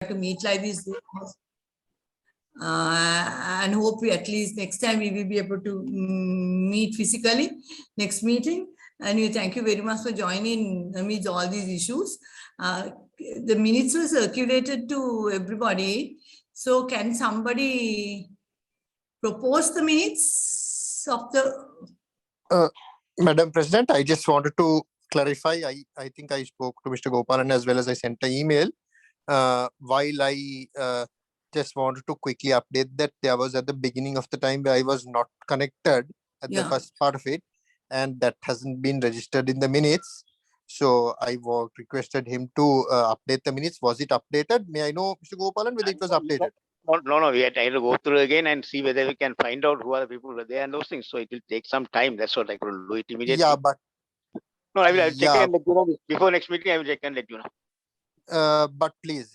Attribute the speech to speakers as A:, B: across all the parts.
A: to meet like this. And hope we at least next time we will be able to meet physically next meeting. And we thank you very much for joining amidst all these issues. The minutes were circulated to everybody. So can somebody propose the minutes of the...
B: Madam President, I just wanted to clarify. I think I spoke to Mr. Gopalan as well as I sent an email. While I just wanted to quickly update that there was at the beginning of the time where I was not connected at the first part of it, and that hasn't been registered in the minutes. So I requested him to update the minutes. Was it updated? May I know, Mr. Gopalan, whether it was updated?
C: No. We are trying to go through again and see whether we can find out who are the people who were there and those things. So it will take some time. That's what I could do it immediately.
B: Yeah, but
C: no, I will check and let you know. Before next meeting, I will check and let you know.
B: But please,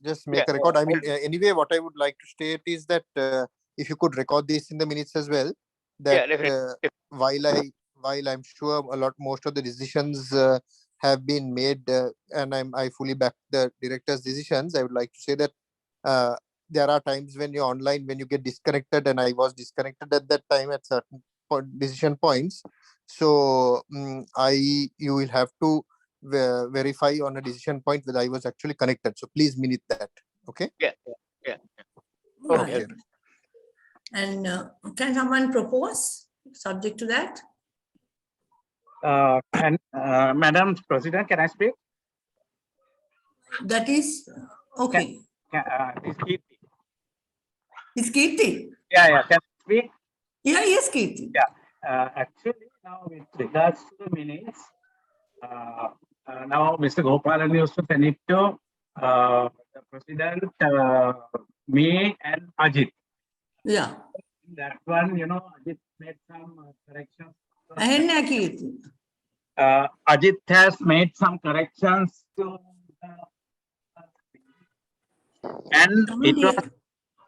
B: just make a record. I mean, anyway, what I would like to state is that if you could record this in the minutes as well, that while I'm sure most of the decisions have been made, and I fully back the director's decisions, I would like to say that there are times when you're online, when you get disconnected, and I was disconnected at that time at certain decision points. So you will have to verify on a decision point whether I was actually connected. So please minute that. Okay.
C: Yeah.
A: Okay. And can someone propose subject to that?
D: Madam President, can I speak?
A: That is okay.
D: Is Kirti?
A: Is Kirti?
D: Yeah. Can I speak?
A: Yeah, yes, Kirti.
D: Yeah. Actually, now with regards to the minutes, now Mr. Gopalan used to send it to the President, me and Ajit.
A: Yeah.
D: That one, Ajit made some corrections. Ajit has made some corrections to and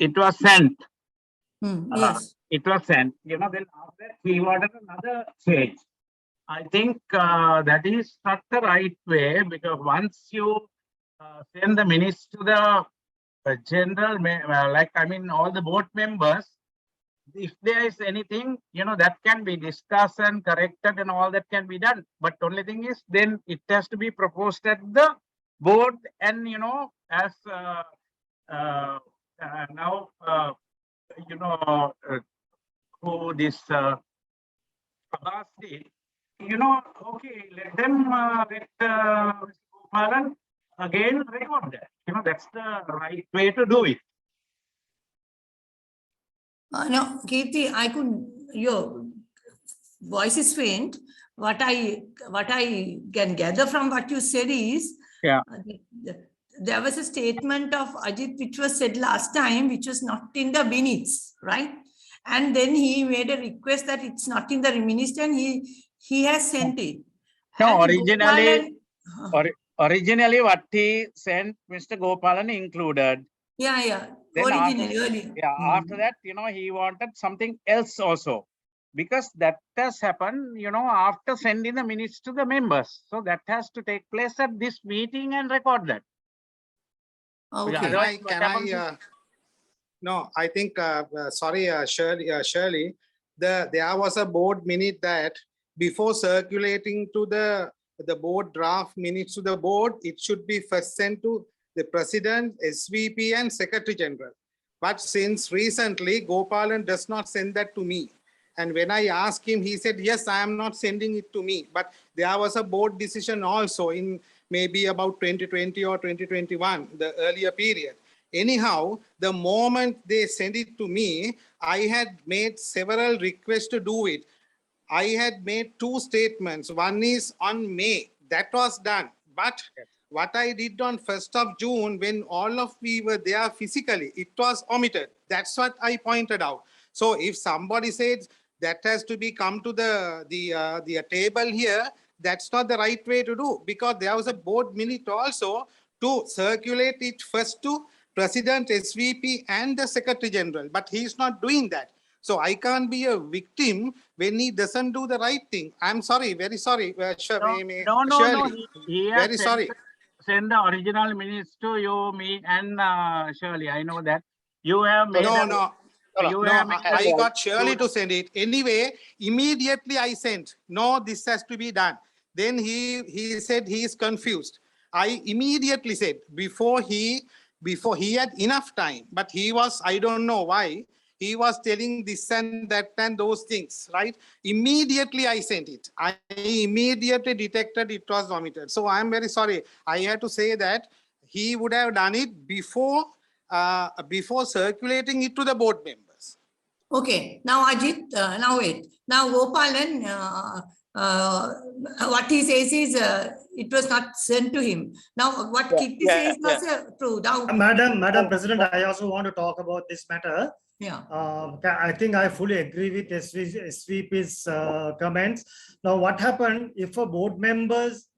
D: it was sent.
A: Yes.
D: It was sent. Then after that, he wanted another change. I think that is not the right way, because once you send the minutes to the general, all the board members, if there is anything, that can be discussed and corrected and all that can be done. But only thing is, then it has to be proposed at the board, and, as now, who this Abbas did, okay, let them let Mr. Gopalan again record that. That's the right way to do it.
A: No, Kirti, your voice is faint. What I can gather from what you said is, there was a statement of Ajit which was said last time, which was not in the minutes, right? And then he made a request that it's not in the minutes, and he has sent it.
D: No, originally what he sent, Mr. Gopalan included.
A: Yeah.
D: Then
A: originally.
D: After that, he wanted something else also, because that has happened, after sending the minutes to the members. So that has to take place at this meeting and record that.
A: Okay.
E: No, I think, sorry, Shirley, there was a board minute that before circulating to the board draft minutes to the board, it should be first sent to the President, SVP, and Secretary General. But since recently, Gopalan does not send that to me. And when I asked him, he said, yes, I am not sending it to me. But there was a board decision also in maybe about 2020 or 2021, the earlier period. Anyhow, the moment they sent it to me, I had made several requests to do it. I had made 2 statements. One is on May. That was done. But what I did on 1st of June, when all of we were there physically, it was omitted. That's what I pointed out. So if somebody says that has to be come to the table here, that's not the right way to do, because there was a board minute also to circulate it first to President, SVP, and the Secretary General. But he's not doing that. So I can't be a victim when he doesn't do the right thing. I'm sorry, very sorry.
D: No.
E: Very sorry.
D: send the original minutes to you, me, and Shirley. I know that you have made.
E: I got Shirley to send it. Anyway, immediately I sent, no, this has to be done. Then he said he is confused. I immediately said, before he had enough time, but he was, I don't know why, he was telling this and that and those things, right? Immediately I sent it. I immediately detected it was omitted. So I'm very sorry. I had to say that he would have done it before circulating it to the board members.
A: Okay, now Ajit, now wait. Now Gopalan, what he says is it was not sent to him. Now what Kitty says was true. Now,
F: Madam President, I also want to talk about this matter.
A: Yeah.
F: I think I fully agree with SVP's comments. Now, what happened if a board member's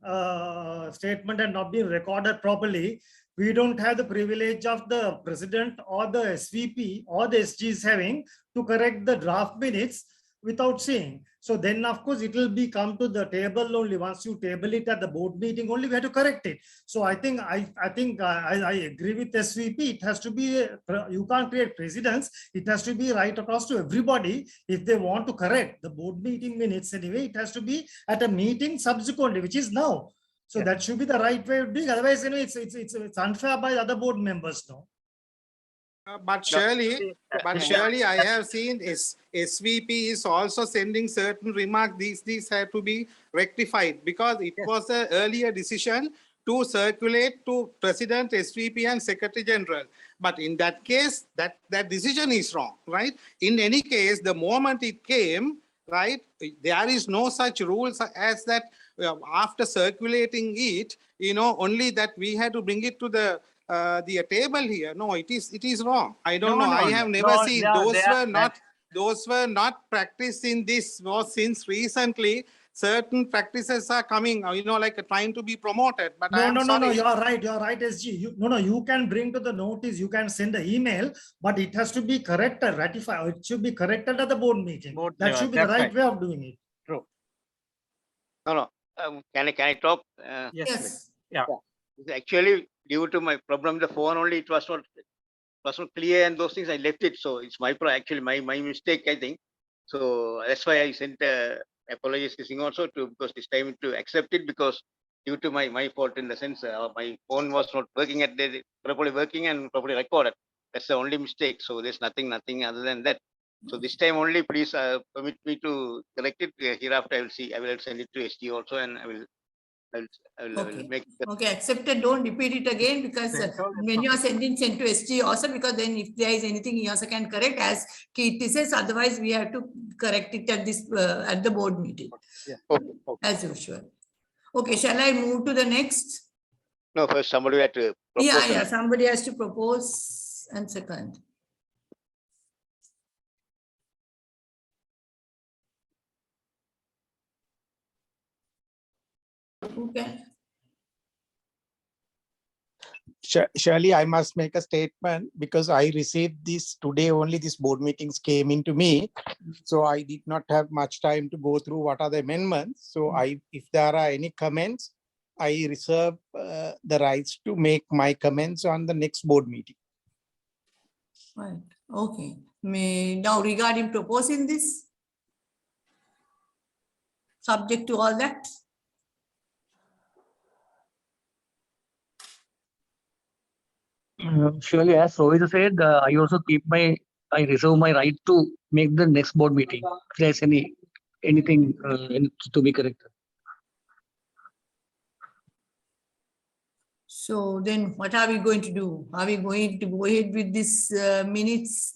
F: statement had not been recorded properly? We don't have the privilege of the president or the SVP or the SGs having to correct the draft minutes without seeing. So then, of course, it will be come to the table only. Once you table it at the board meeting, only we have to correct it. So I think I agree with SVP. It has to be, you can't create precedents. It has to be right across to everybody. If they want to correct the board meeting minutes anyway, it has to be at a meeting subsequently, which is now. So that should be the right way of doing. Otherwise, you know, it's unfair by the other board members now.
E: But surely, I have seen SVP is also sending certain remarks. These have to be rectified because it was an earlier decision to circulate to President, SVP, and Secretary General. But in that case, that decision is wrong, right? In any case, the moment it came, right, there is no such rules as that after circulating it, you know, only that we had to bring it to the table here. No, it is wrong. I don't know. I have never seen those were not practiced in this. Was since recently certain practices are coming, you know, like trying to be promoted. But
F: no, you're right, SG. You can bring to the notice, you can send an email, but it has to be corrected, ratified. It should be corrected at the board meeting. That should be the right way of doing it.
D: True.
C: No. Can I talk?
A: Yes.
D: Yeah.
C: Actually, due to my problem, the phone only, it was not clear, and those things I left it. So it's my mistake, I think. So that's why I sent apologies this thing also because this time to accept it, because due to my fault in the sense my phone was not working properly working and properly recorded. That's the only mistake. So there's nothing other than that. So this time only, please permit me to correct it. Hereafter, I will send it to SG also, and I will make it.
A: Okay, accepted. Don't repeat it again, because when you are send to SG also, because then if there is anything he also can correct, as Kirti says. Otherwise, we have to correct it at this at the board meeting.
C: Yeah. Okay.
A: As usual. Okay, shall I move to the next?
C: No, first somebody had to propose.
A: Yeah. Somebody has to propose and second. Okay.
G: Surely I must make a statement, because I received this today only. This board meetings came into me, so I did not have much time to go through what are the amendments. So if there are any comments, I reserve the rights to make my comments on the next board meeting.
A: Right. Okay. Now regarding proposing this, subject to all that.
H: Surely, as Rohit said, I also I reserve my right to make the next board meeting if there's anything to be corrected.
A: So then what are we going to do? Are we going to go ahead with this minutes?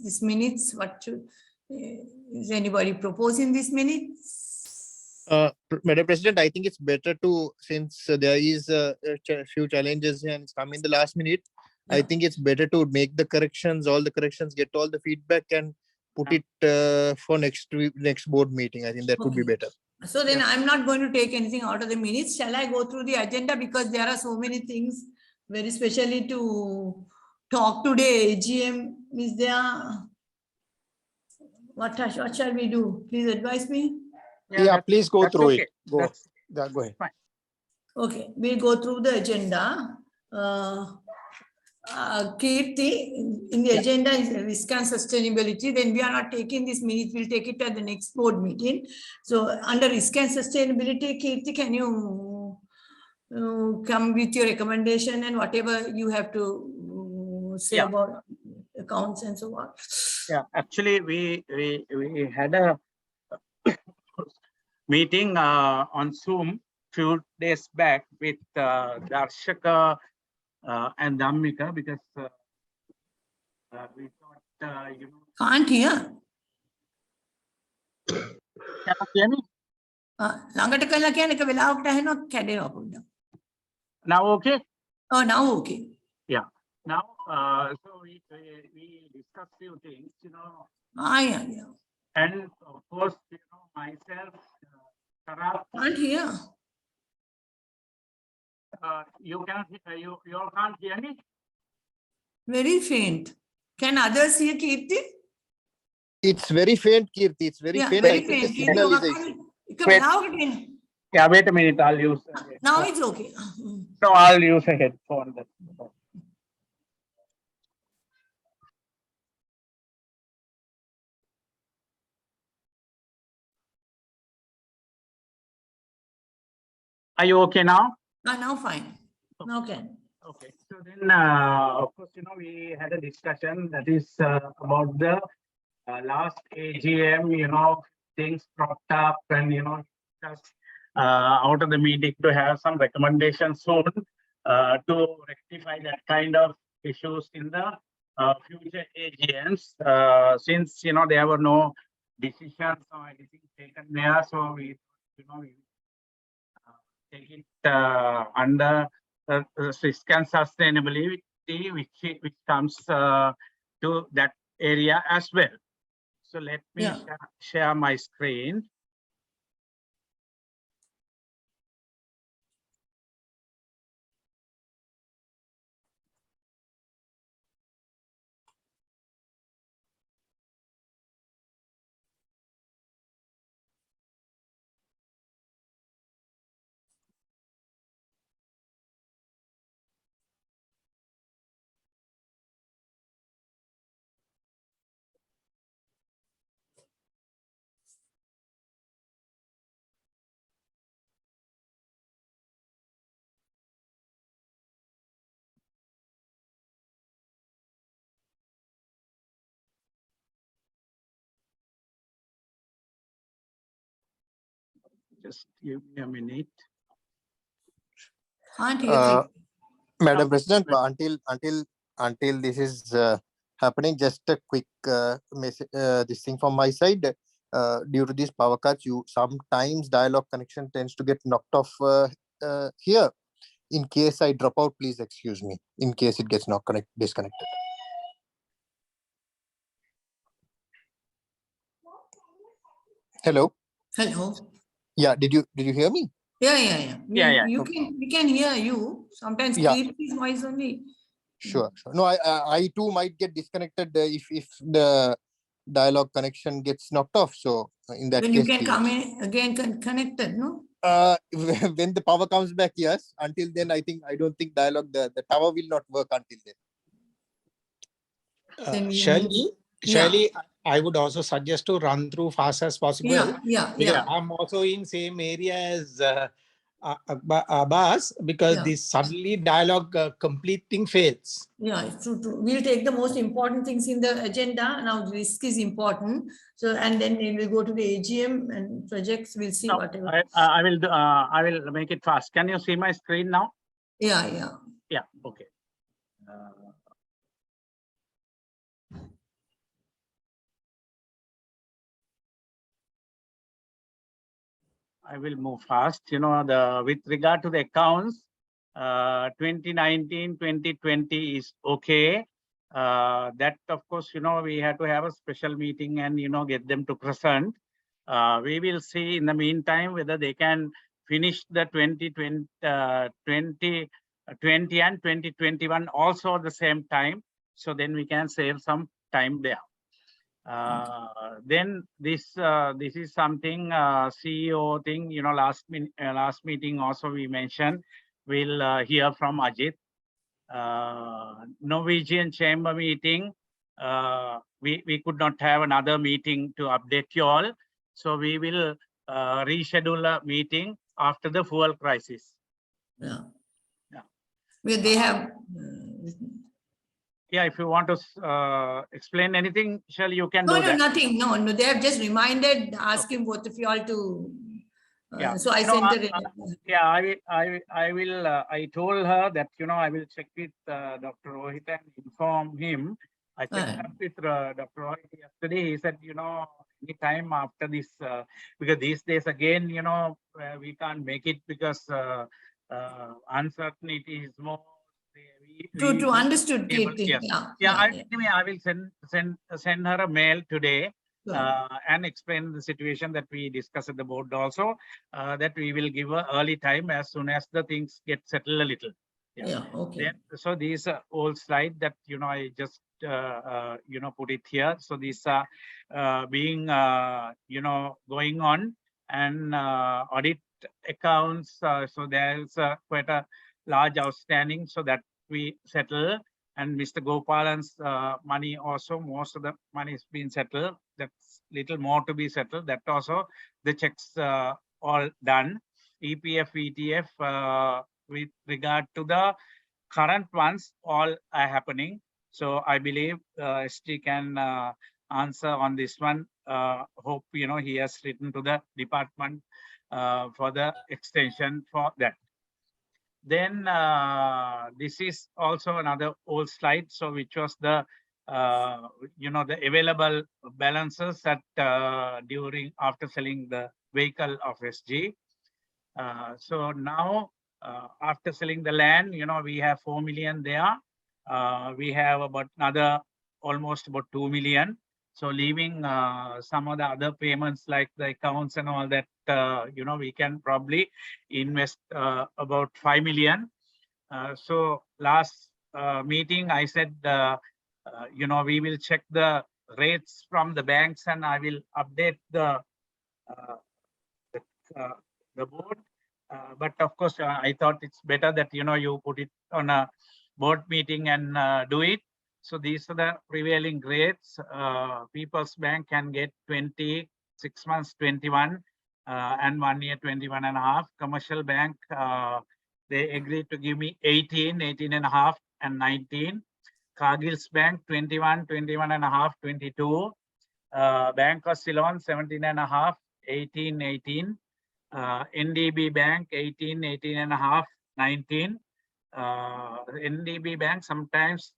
A: What should, is anybody proposing these minutes?
B: Madam President, I think it's better to, since there is a few challenges and it's come in the last minute, I think it's better to make the corrections, all the corrections, get all the feedback and put it for next board meeting. I think that would be better.
A: So then I'm not going to take anything out of the minutes. Shall I go through the agenda, because there are so many things, very specially to talk today. AGM is there. What shall we do? Please advise me.
G: Yeah, please go through
D: okay.
G: it. Go ahead.
A: Okay, we'll go through the agenda. Kirti, in the agenda is risk and sustainability. Then we are not taking this minute. We'll take it at the next board meeting. So under risk and sustainability, Kirti, can you come with your recommendation and whatever you have to say about accounts and so on?
D: Yeah, actually, we had a meeting on Zoom few days back with Darshaka and Dhammika, because we thought, you know.
A: Can't hear.
D: Can you hear me?
A: ළඟට කළා කියන්නේ එක වෙලාවකට ඇහෙනවා කැඩෙනවා පොඩ්ඩක්.
D: Now okay?
A: Oh, now okay.
D: Yeah. Now, so we discussed few things, you know.
A: Yeah.
D: And of course, you know, myself, Sarah.
A: Can't hear.
D: You can't hear me?
A: Very faint. Can others hear Kirti?
B: It's very faint, Kirti. It's very faint.
A: Very
B: I think the
A: faint.
B: signal is
A: Kirti,
D: yeah, wait a minute. I'll use.
A: now it's okay.
D: No, I'll use a headphone. Are you okay now?
A: Now fine. Okay.
D: Okay. So then, of course, you know, we had a discussion that is about the last AGM, you know, things cropped up and, you know, just out of the meeting to have some recommendations soon to rectify that kind of issues in the future AGMs. Since, you know, there were no decisions or anything taken there, so we, you know, we take it under risk and sustainability, which comes to that area as well. So let me share my screen. Just give me a minute.
B: Madam President, until this is happening, just a quick message, this thing from my side. Due to these power cuts, sometimes dialogue connection tends to get knocked off here. In case I drop out, please excuse me. In case it gets disconnected. Hello. Yeah, did you hear me?
A: Yeah. We can hear you. Sometimes Kirti's voice only.
B: Sure. No, I too might get disconnected if the dialogue connection gets knocked off. So in that
A: then
B: case,
A: you can come in again connected, no?
B: When the power comes back, yes. Until then, I don't think dialogue, the tower will not work until then.
G: Shirley, I would also suggest to run through fast as possible.
A: Yeah.
G: I'm also in same area as Abbas, because this suddenly dialogue completing fails.
A: Yeah, it's true. We'll take the most important things in the agenda. Now risk is important. So, and then we'll go to the AGM and projects. We'll see whatever.
D: I will make it fast. Can you see my screen now?
A: Yeah.
D: Yeah. Okay. I will move fast. You know, with regard to the accounts, 2019-2020 is okay. That, of course, you know, we had to have a special meeting and, you know, get them to present. We will see in the meantime whether they can finish the 2020 and 2021 also at the same time. So then we can save some time there. Then this is something CEO thing, you know, last meeting also we mentioned. We'll hear from Ajit. Norwegian chamber meeting, we could not have another meeting to update you all. So we will reschedule a meeting after the fuel crisis.
A: Yeah.
D: Yeah.
A: Well, they have.
D: Yeah, if you want to explain anything, Shall, you can
A: No,
D: do
A: no,
D: that.
A: nothing. No, no. They have just reminded, asking both of you all to.
D: Yeah.
A: So I
D: No,
A: sent her.
D: Yeah, I will. I told her that I will check with Dr. Rohit and inform him. I checked up with Dr. Rohit yesterday. He said, any time after this, because these days again, we can't make it because uncertainty is more.
A: To understood, Kirti.
D: Yes. Anyway, I will send her a mail today. And explain the situation that we discussed at the board also, that we will give an early time as soon as the things get settled a little.
A: Yeah, okay.
D: So these are old slide that, I just, put it here. So these are being, going on, and audit accounts. So there's quite a large outstanding, so that we settle. And Mr. Gopalan's money also, most of the money is being settled. That's little more to be settled. That also, the checks all done. EPF, ETF, with regard to the current ones, all are happening. So I believe ST can answer on this one. Hope, he has written to the department for the extension for that. Then this is also another old slide, so which was the the available balances at during after selling the vehicle of SG. So now after selling the land, we have 4 million there. We have about another almost about 2 million. So leaving some of the other payments like the accounts and all that, we can probably invest about 5 million. So last meeting, I said, we will check the rates from the banks, and I will update the board. But of course, I thought it's better that, you put it on a board meeting and do it. So these are the prevailing rates. People's Bank can get 20, 6 months 21, and 1 year 21.5. Commercial Bank, they agreed to give me 18, 18.5, and 19. Cargill's Bank 21, 21.5, 22. Bank of Ceylon 17.5, 18, 18. NDB Bank 18, 18.5, 19. NDB Bank sometimes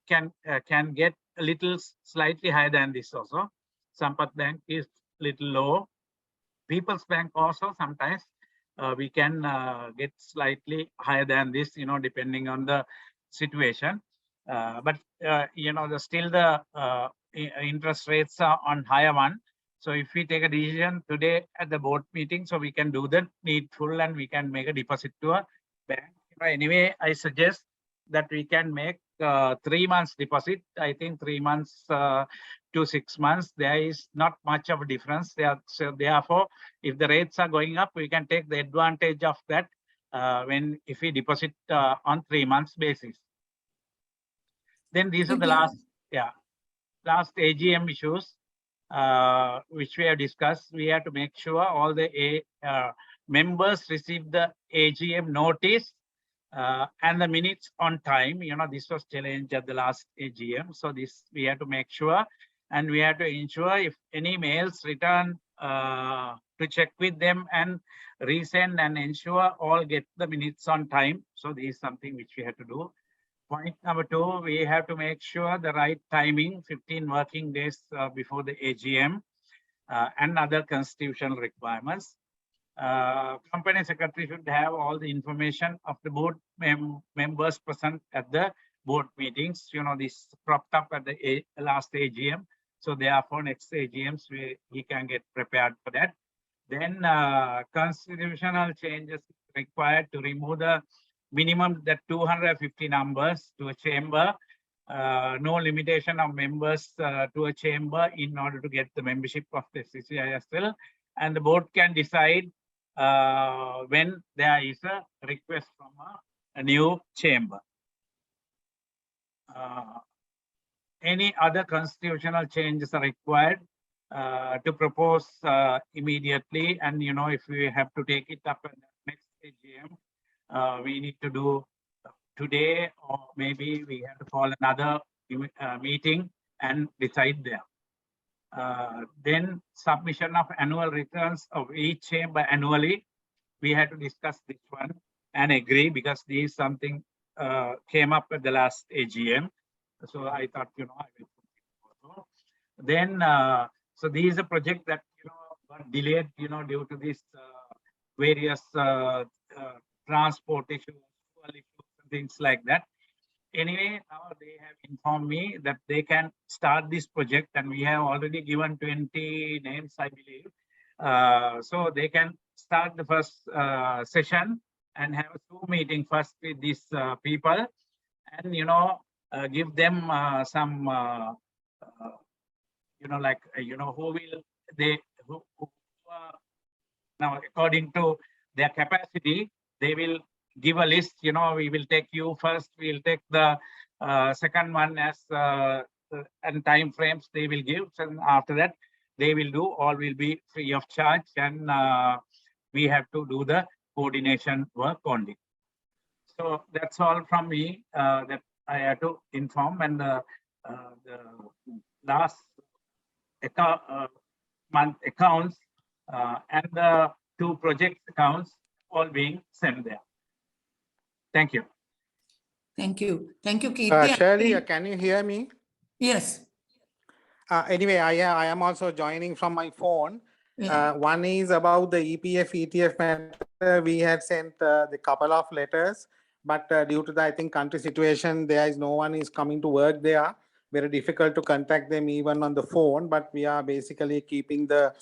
D: can get a little slightly higher than this also. Sampath Bank is little low. People's Bank also sometimes we can get slightly higher than this, depending on the situation. But still the interest rates are on higher one. So if we take a decision today at the board meeting, so we can do the needful and we can make a deposit to a bank. Anyway, I suggest that we can make 3 months deposit. I think 3 months to 6 months, there is not much of a difference there. So therefore, if the rates are going up, we can take the advantage of that if we deposit on 3 months basis. Then these are the last AGM issues which we have discussed. We have to make sure all the members receive the AGM notice and the minutes on time. This was challenged at the last AGM. So this we have to make sure, and we have to ensure if any mails return to check with them and resend and ensure all get the minutes on time. So this is something which we have to do. Point number 2, we have to make sure the right timing, 15 working days before the AGM and other constitutional requirements. Company secretary should have all the information of the board members present at the board meetings. This cropped up at the last AGM. So therefore, next AGMs, he can get prepared for that. Then constitutional changes required to remove the minimum that 250 numbers to a chamber. No limitation of members to a chamber in order to get the membership of the FCCISL. And the board can decide when there is a request from a new chamber. any other constitutional changes are required to propose immediately. And, if we have to take it up at the next AGM, we need to do today, or maybe we have to call another meeting and decide there. Then submission of annual returns of each chamber annually. We had to discuss this one and agree, because this is something came up at the last AGM. So I thought, I will. Then, so this is a project that, got delayed, due to this various transport issues, and things like that. Anyway, now they have informed me that they can start this project, and we have already given 20 names, I believe. So they can start the first session and have a Zoom meeting first with these people, and give them some who will they who now according to their capacity, they will give a list. We will take you first, we'll take the second one as and time frames they will give, and after that they will do, all will be free of charge, and we have to do the coordination work only. So that's all from me that I had to inform. And the last month accounts and the 2 project accounts all being sent there. Thank you.
A: Thank you. Thank you, Kirti.
E: Shirley, can you hear me?
A: Yes.
E: Anyway, I am also joining from my phone.
A: Yeah.
E: One is about the EPF, ETF matter. We had sent the couple of letters, but due to the, I think, country situation, there is no one is coming to work there. Very difficult to contact them even on the phone, but we are basically keeping the,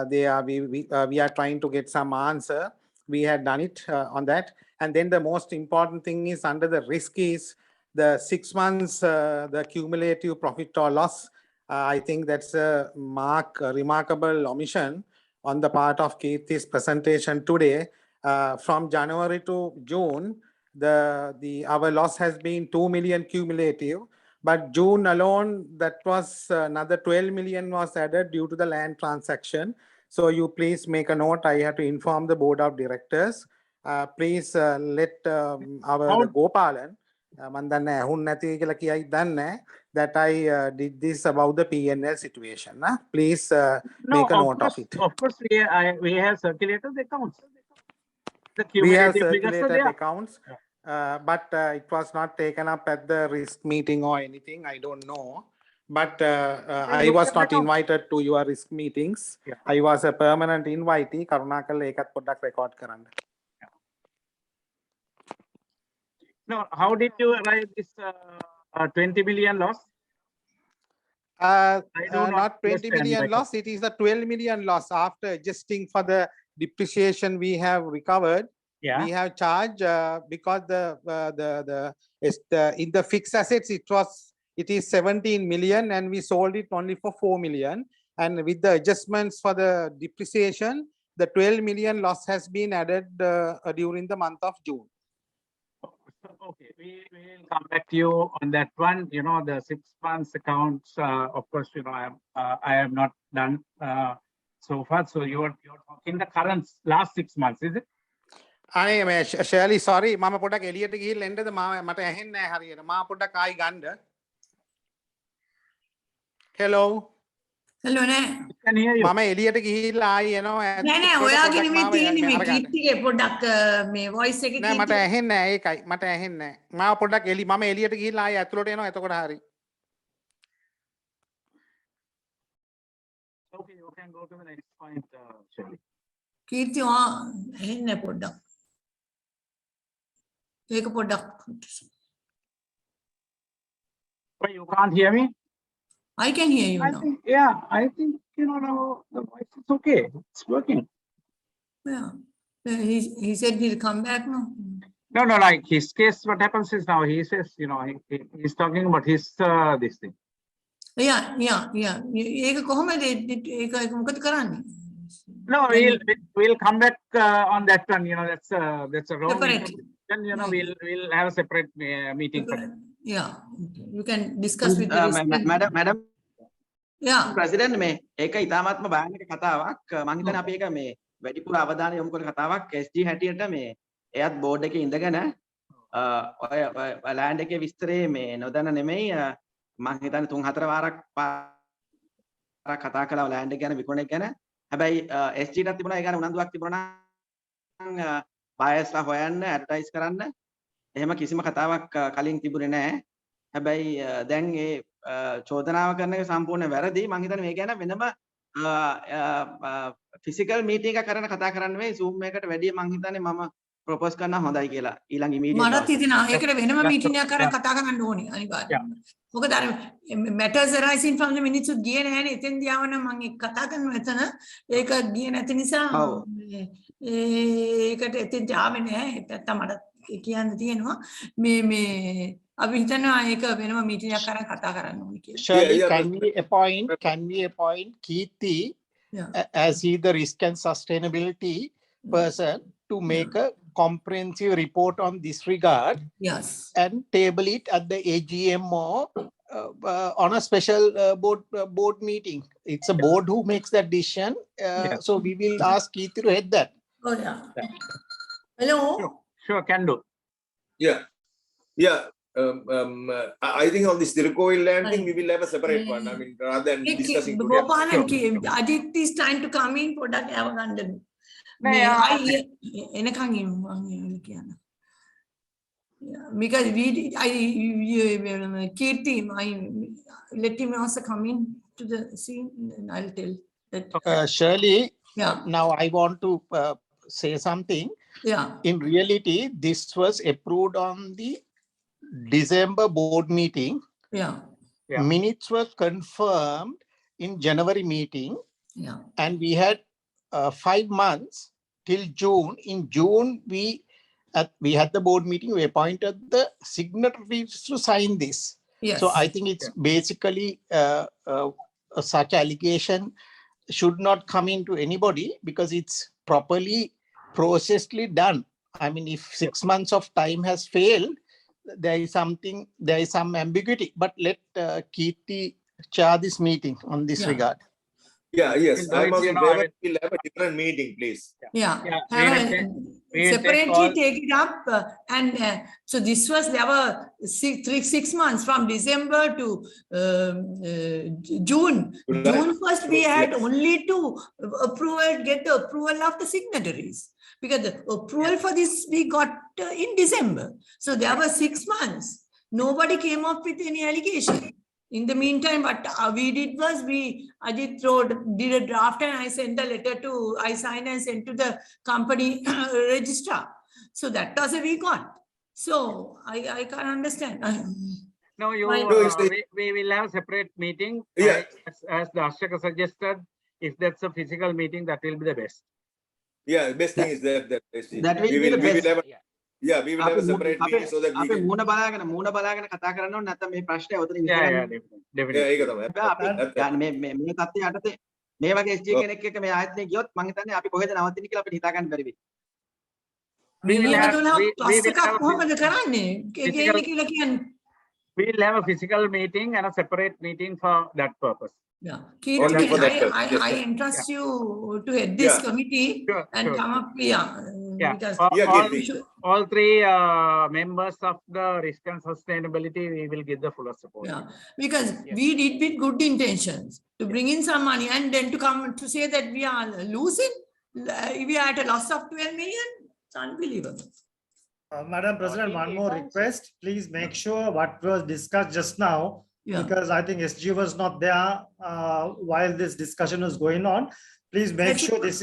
E: we are trying to get some answer. We had done it on that. And then the most important thing is, under the risk is the 6 months, the cumulative profit or loss. I think that's a remarkable omission on the part of Kirti's presentation today. From January to June, our loss has been 2 million cumulative, but June alone, that was another 12 million was added due to the land transaction. So you please make a note. I have to inform the board of directors. Please let our Gopalan that I did this about the PNL situation. Please make a note of it.
D: Of course, we have circulated the accounts.
E: We have circulated accounts, but it was not taken up at the risk meeting or anything. I don't know. But I was not invited to your risk meetings. Yeah. I was a permanent invitee. Karunakal ekat podak record karanda.
D: No, how did you arrive this 20 million loss?
E: Not 20 million loss. It is the 12 million loss after adjusting for the depreciation we have recovered. Yeah. We have charged because in the fixed assets it is 17 million and we sold it only for 4 million. And with the adjustments for the depreciation, the 12 million loss has been added during the month of June.
D: Okay, we will come back to you on that one. The 6 months accounts, of course, I have not done so far. So you're talking the current last 6 months, is it?
E: I am Shirley, sorry. Mama podak eliyata gihilla endada mata ahenne naha hariyata. Ma podak ආයි ගන්න. Hello.
A: Hello ne.
D: Can hear you.
E: Mama eliyata gihilla ආයි එනවා.
A: නෑ ඔයාගේ නෙමෙයි තියෙන්නේ මේ කීර්තිගේ පොඩ්ඩක් මේ voice එකේ
E: නෑ මට ඇහෙන්නේ නෑ ඒකයි මට ඇහෙන්නේ නෑ. මාව පොඩ්ඩක් මම එළියට ගිහිල්ලා ආයි ඇතුළට එනවා එතකොට හරි.
D: Okay, you can go to the next point, Shirley.
A: කීර්ති ඇහෙන්නේ පොඩ්ඩක්. ඒක පොඩ්ඩක්.
D: Wait, you can't hear me?
A: I can hear you now.
D: I think now the voice is okay. It's working.
A: Yeah. He said he'll come back now.
D: No, like his case, what happens is now he says, he's talking about his this thing.
A: Yeah. ඒක කොහොමද ඒක මොකද කරන්නේ?
D: No, we'll come back on that one. That's a wrong.
A: Separate.
D: Then we'll have a separate meeting for that.
A: Yeah, you can discuss with the
I: Madam
A: yeah.
I: President මේ ඒක ඉතාමත්ම භයානක කතාවක් මම හිතන්නේ අපි ඒක මේ වැඩිපුර අවධානය යොමු කරන කතාවක් SG හැටියට මේ එයත් බෝඩ් එකේ ඉඳගෙන ඔය ලෑන්ඩ් එකේ විස්තරේ මේ නොදන්න නෙමෙයි මම හිතන්නේ 3-4 වාරක් කතා කළා ලෑන්ඩ් එක ගැන විකුණන එක ගැන හැබැයි SG ටත් තිබුණා ඒ ගැන උනන්දුවක් තිබුණා නම් බයස්ලා හොයන්න ඇඩ්වර්ටයිස් කරන්න එහෙම කිසිම කතාවක් කලින් තිබුණේ නැහැ හැබැයි දැන් ඒ චෝදනාව කරන එක සම්පූර්ණ වැරදි මම හිතන්නේ මේ ගැන වෙනම ෆිසිකල් මීටින් එකක් කරන කතා කරන්න වෙයි Zoom එකකට වැඩිය මම හිතන්නේ මම ප්‍රොපෝස් කරනවා හොඳයි කියලා ඊළඟ ඉමීඩියට්
A: මටත් හිතෙනවා ඒකට වෙනම මීටින් එකක් කරන් කතා කරන්න ඕනේ අනිවාර්යයෙන් මොකද අර matters arising from the minutes ගියේ නැහැනේ එතෙන්දී ආවනම් මම ඒක කතා කරනවා එතන ඒක ගියේ නැති නිසා ඒකට එතෙන්ට ආවේ නැහැ නැත්තම් මට කියන්න තියෙනවා මේ අපි හිතනවා ඒක වෙනම මීටින් එකක් කරන් කතා කරන්න ඕනේ කියලා.
G: Surely, can we appoint Kirti as he the risk and sustainability person to make a comprehensive report on this regard?
A: Yes.
G: And table it at the AGM or on a special board meeting. It's a board who makes that decision. So we will ask Kirti to head that.
A: Oh yeah. Hello.
D: Sure, can do.
J: Yeah. I think on this Tirukkovil land thing, we will have a separate one. I mean, rather than discussing today.
A: Ajit is trying to come in for that. Because Kirti, let him also come in to the scene and I'll tell that.
G: Shirley,
A: yeah.
G: Now I want to say something.
A: Yeah.
G: In reality, this was approved on the December board meeting.
A: Yeah.
G: Minutes were confirmed in January meeting.
A: Yeah.
G: And we had 5 months till June. In June, we had the board meeting. We appointed the signatories to sign this.
A: Yes.
G: So I think it's basically such allegation should not come into anybody because it's properly processedly done. I mean, if 6 months of time has failed, there is some ambiguity. But let Kirti chair this meeting on this regard.
J: Yes. I'm also we'll have a different meeting, please.
A: Separately take it up and so this was there were 6 months from December to June. June first we had only to get the approval of the signatories because the approval for this we got in December. So there were 6 months. Nobody came up with any allegation. In the meantime, what we did was Ajit did a draft and I sent a letter I signed and sent to the company registrar. So that was a week on. So I can't understand.
D: No, we will have a separate meeting. As the Ashaka suggested, if that's a physical meeting, that will be the best.
J: Yeah, best thing is that
I: we will have
J: we will have a separate meeting so that we can...
I: මූණ බලාගෙන කතා කරන්න ඕනේ නැත්නම් මේ ප්‍රශ්නේ ඔතනින්
J: definitely. ඒක තමයි.
I: අපි මේ තත්ත්වය යටතේ මේ වගේ SG කෙනෙක් එක්ක මේ ආයතනයේ ගියොත් මම හිතන්නේ අපි කොහෙද නවතින්නේ කියලා අපිට හිතා ගන්න බැරි වෙයි.
D: We will have a physical meeting and a separate meeting for that purpose.
A: Yeah, Kirti, I entrust you to head this committee and come up here. Because
D: all three members of the risk and sustainability, we will give the full support.
A: Yeah, because we did with good intentions to bring in some money and then to come to say that we are losing, we are at a loss of 12 million. It's unbelievable.
F: Madam President, one more request. Please make sure what was discussed just now, because I think SG was not there while this discussion was going on. Please make sure this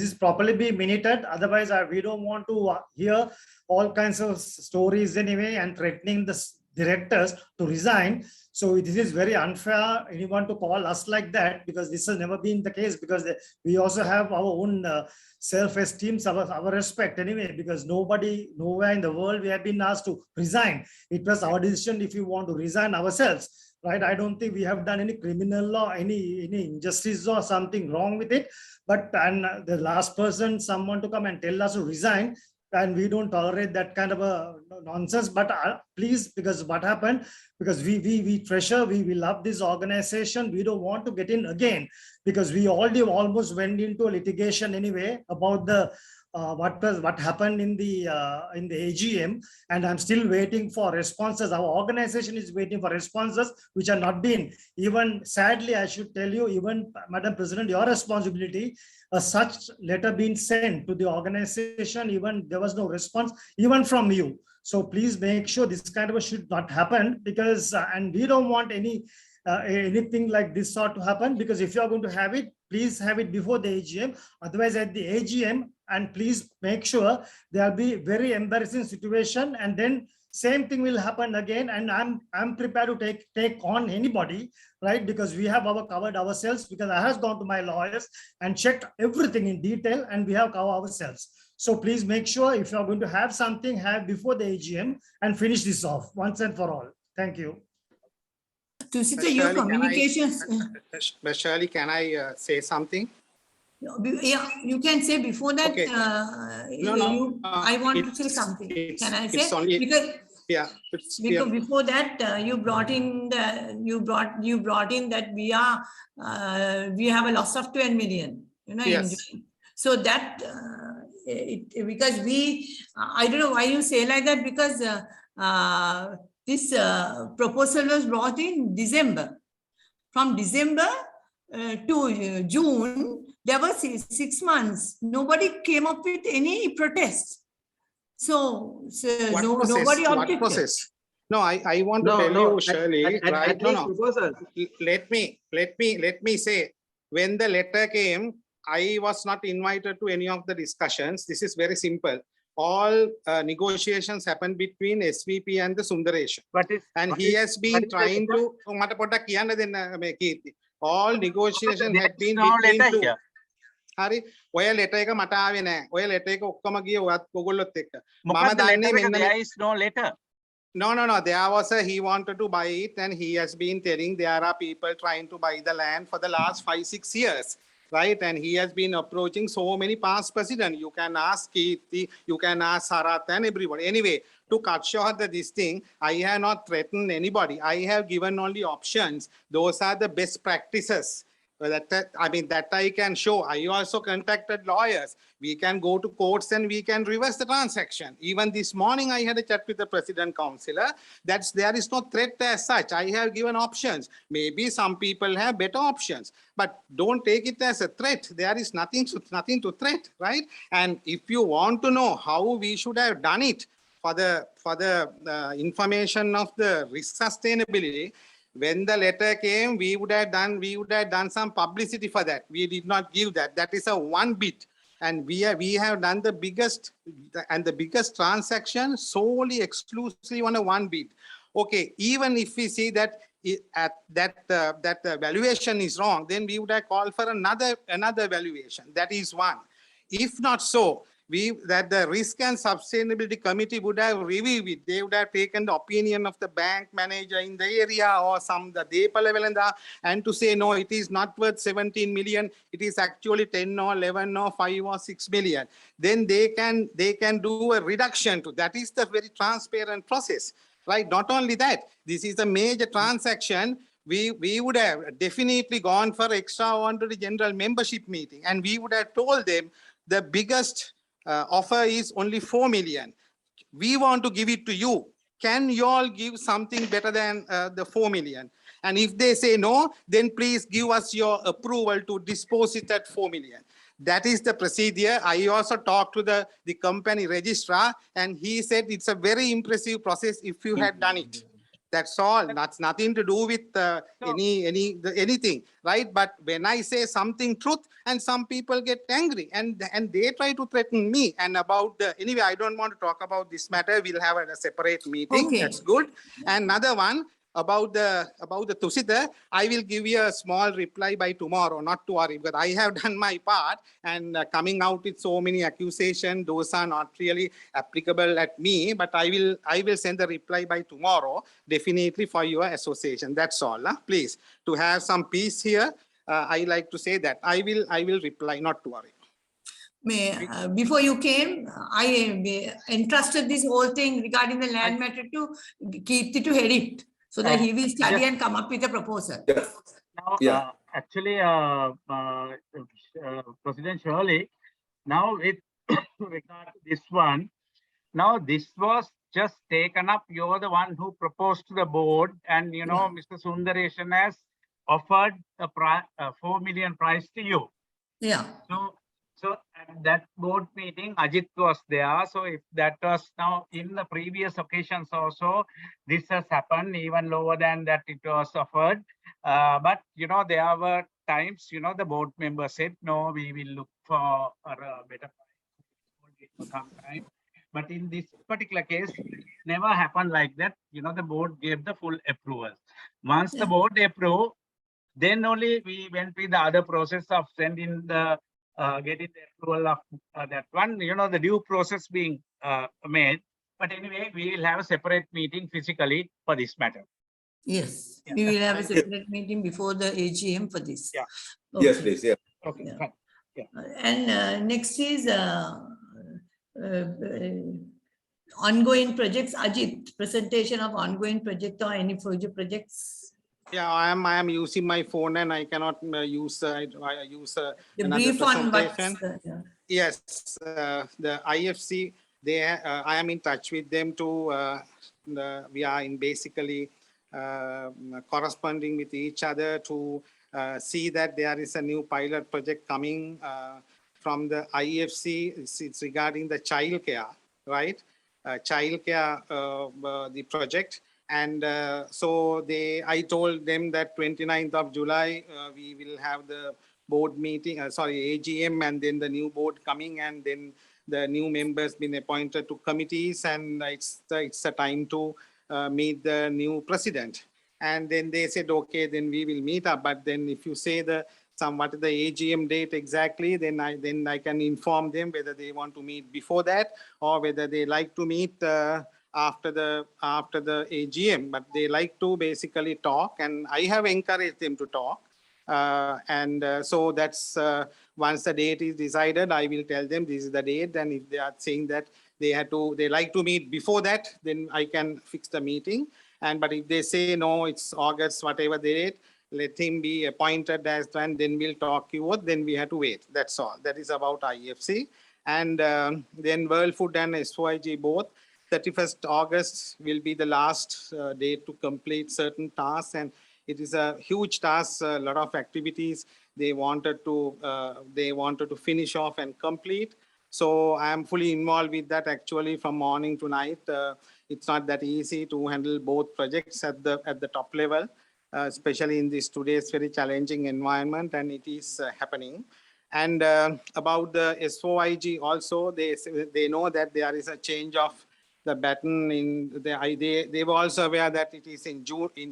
F: is properly be minuted. Otherwise, we don't want to hear all kinds of stories anyway and threatening the directors to resign. So this is very unfair. Anyone to call us like that, because this has never been the case, because we also have our own self-esteem, our respect anyway, because nowhere in the world we have been asked to resign. It was our decision if we want to resign ourselves. Right? I don't think we have done any criminal law, any injustice or something wrong with it. But and the last person, someone to come and tell us to resign, and we don't tolerate that kind of a nonsense. But please, because what happened, because we treasure, we love this organization. We don't want to get in again, because we already almost went into a litigation anyway about the what happened in the AGM, and I'm still waiting for responses. Our organization is waiting for responses which are not being, even sadly I should tell you, even Madam President, your responsibility, such letter being sent to the organization, even there was no response even from you. So please make sure this kind of should not happen, because and we don't want anything like this sort to happen, because if you are going to have it, please have it before the AGM, otherwise at the AGM, and please make sure there will be very embarrassing situation, and then same thing will happen again. And I'm prepared to take on anybody, right? Because we have covered ourselves, because I have gone to my lawyers and checked everything in detail, and we have covered ourselves. So please make sure if you are going to have something, have before the AGM and finish this off once and for all. Thank you.
A: Tusita, your communications.
E: Shirley, can I say something?
A: Yeah, you can say before that.
E: Okay.
A: I want to say something. Can I say?
E: Only,
A: because
E: yeah,
A: before that, you brought in that we have a loss of 12 million. You know.
E: Yes.
A: So that because I don't know why you say like that, because this proposal was brought in December. From December to June, there was 6 months. Nobody came up with any protest. So nobody objected.
E: What process? No, I want to tell you, Shirley. Right? Let me say, when the letter came, I was not invited to any of the discussions. This is very simple. All negotiations happened between SVP and the Sundaresh. And he has been trying to. All negotiation had been between two. Hari, ඔය letter එක මට ආවේ නෑ. ඔය letter එක ඔක්කොම ගියේ ඔයගොල්ලොත් එක්ක. මම දන්නේ මෙන්න
D: there is no letter.
E: No. There was he wanted to buy it, and he has been telling there are people trying to buy the land for the last 5-6 years. Right, and he has been approaching so many past presidents. You can ask Kirti, you can ask Sarat and everybody. Anyway, to cut short this thing, I have not threatened anybody. I have given only options. Those are the best practices. That I can show. I also contacted lawyers. We can go to courts and we can reverse the transaction. Even this morning, I had a chat with the president councillor. There is no threat as such. I have given options. Maybe some people have better options, but don't take it as a threat. There is nothing to threat, right? And if you want to know how we should have done it for the information of the risk sustainability, when the letter came, we would have done some publicity for that. We did not give that. That is a one bit, and we have done the biggest transaction solely exclusively on a one bit. Okay, even if we see that that valuation is wrong, then we would have called for another valuation. That is one. If not so, that the risk and sustainability committee would have reviewed it. They would have taken the opinion of the bank manager in the area or the DEPA level and to say, no, it is not worth 17 million. It is actually 10 or 11 or 5 or 6 million. Then they can do a reduction to that. Is the very transparent process, right? Not only that, this is a major transaction. We would have definitely gone for extraordinary general membership meeting, and we would have told them the biggest offer is only 4 million. We want to give it to you. Can you all give something better than the 4 million? And if they say no, then please give us your approval to dispose it at 4 million. That is the procedure. I also talked to the company registrar, and he said it's a very impressive process if you had done it. That's all. That's nothing to do with anything, right? But when I say something truth, and some people get angry, and they try to threaten me. And anyway, I don't want to talk about this matter. We'll have a separate meeting. Okay. That's good. And another one about the Tusita, I will give you a small reply by tomorrow. Not to worry, because I have done my part, and coming out with so many accusations, those are not really applicable at me. But I will send the reply by tomorrow, definitely for your association. That's all. Please, to have some peace here. I like to say that I will reply, not to worry.
A: before you came, I entrusted this whole thing regarding the land matter to Keerthi to head it, so that he will study and come up with a proposal.
D: Now, actually, President Shirley, now with regard to this one, now this was just taken up. You're the one who proposed to the board, and Mr. Sundaresan has offered a 4 million prize to you.
A: Yeah.
D: So at that board meeting, Ajit was there. So if that was now in the previous occasions also, this has happened even lower than that it was offered. But there were times, the board member said, no, we will look for a better price for some time. But in this particular case, never happened like that. The board gave the full approval. Once the board approved, then only we went with the other process of sending the getting the approval of that one, the due process being made. But anyway, we will have a separate meeting physically for this matter.
A: Yes, we will have a separate meeting before the AGM for this.
D: Yeah.
A: Okay.
J: Yes, please. Yeah.
D: Okay.
A: Yeah.
D: Fine. Yeah.
A: And next is ongoing projects. Ajit, presentation of ongoing project or any future projects.
E: Yeah, I am using my phone and I cannot use. I use
A: The
E: another
A: brief on
E: presentation.
A: what's
E: Yes, the IFC. I am in touch with them to. We are in basically corresponding with each other to see that there is a new pilot project coming from the IFC. It's regarding the child care, right? Child care, the project. And so I told them that 29th of July, we will have the board meeting, AGM, and then the new board coming, and then the new members been appointed to committees, and it's a time to meet the new president. And then they said, okay, then we will meet up. But then if you say what is the AGM date exactly, then I can inform them whether they want to meet before that or whether they like to meet after the AGM. But they like to basically talk, and I have encouraged them to talk. So that's once the date is decided, I will tell them this is the date. And if they are saying that they like to meet before that, then I can fix the meeting. But if they say no, it's August, whatever the date, let him be appointed as one, then we'll talk you out, then we have to wait. That's all. That is about IFC. And then World Food and SOIG both. 31st August will be the last date to complete certain tasks, and it is a huge task, a lot of activities they wanted to finish off and complete. So I am fully involved with that actually from morning to night. It's not that easy to handle both projects at the top level, especially in this today's very challenging environment, and it is happening. And about the SOIG also, they know that there is a change of the baton they were also aware that it is in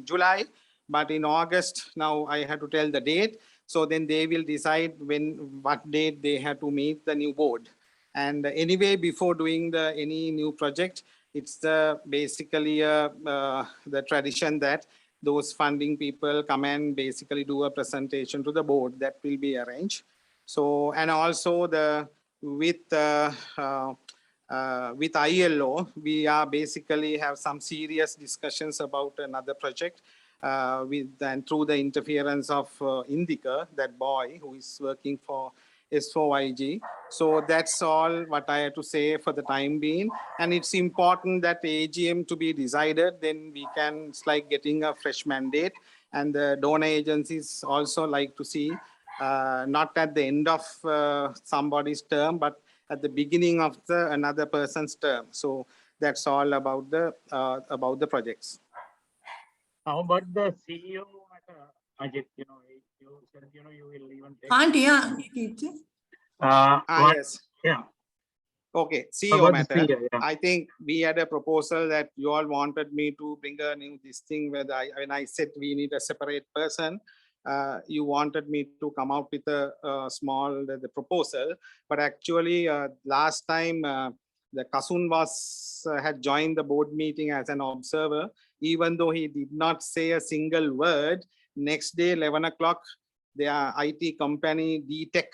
E: July, but in August now I have to tell the date. So then they will decide what date they have to meet the new board. And anyway, before doing any new project, it's basically the tradition that those funding people come and basically do a presentation to the board that will be arranged. So, and also with ILO, we are basically have some serious discussions about another project and through the interference of Indika, that boy who is working for SOIG. So that's all what I have to say for the time being. And it's important that AGM to be decided, then we can, it's like getting a fresh mandate. And the donor agencies also like to see, not at the end of somebody's term, but at the beginning of another person's term. So that's all about the projects.
D: How about the CEO matter, Ajit? You said you will even take.
E: Yes.
D: Yeah.
E: Okay, CEO matter.
D: CEO, yeah.
E: I think we had a proposal that you all wanted me to bring a new this thing. When I said we need a separate person, you wanted me to come out with a small the proposal. But actually, last time the Kasun had joined the board meeting as an observer, even though he did not say a single word. Next day, 11 o'clock, their IT company, D-Tech,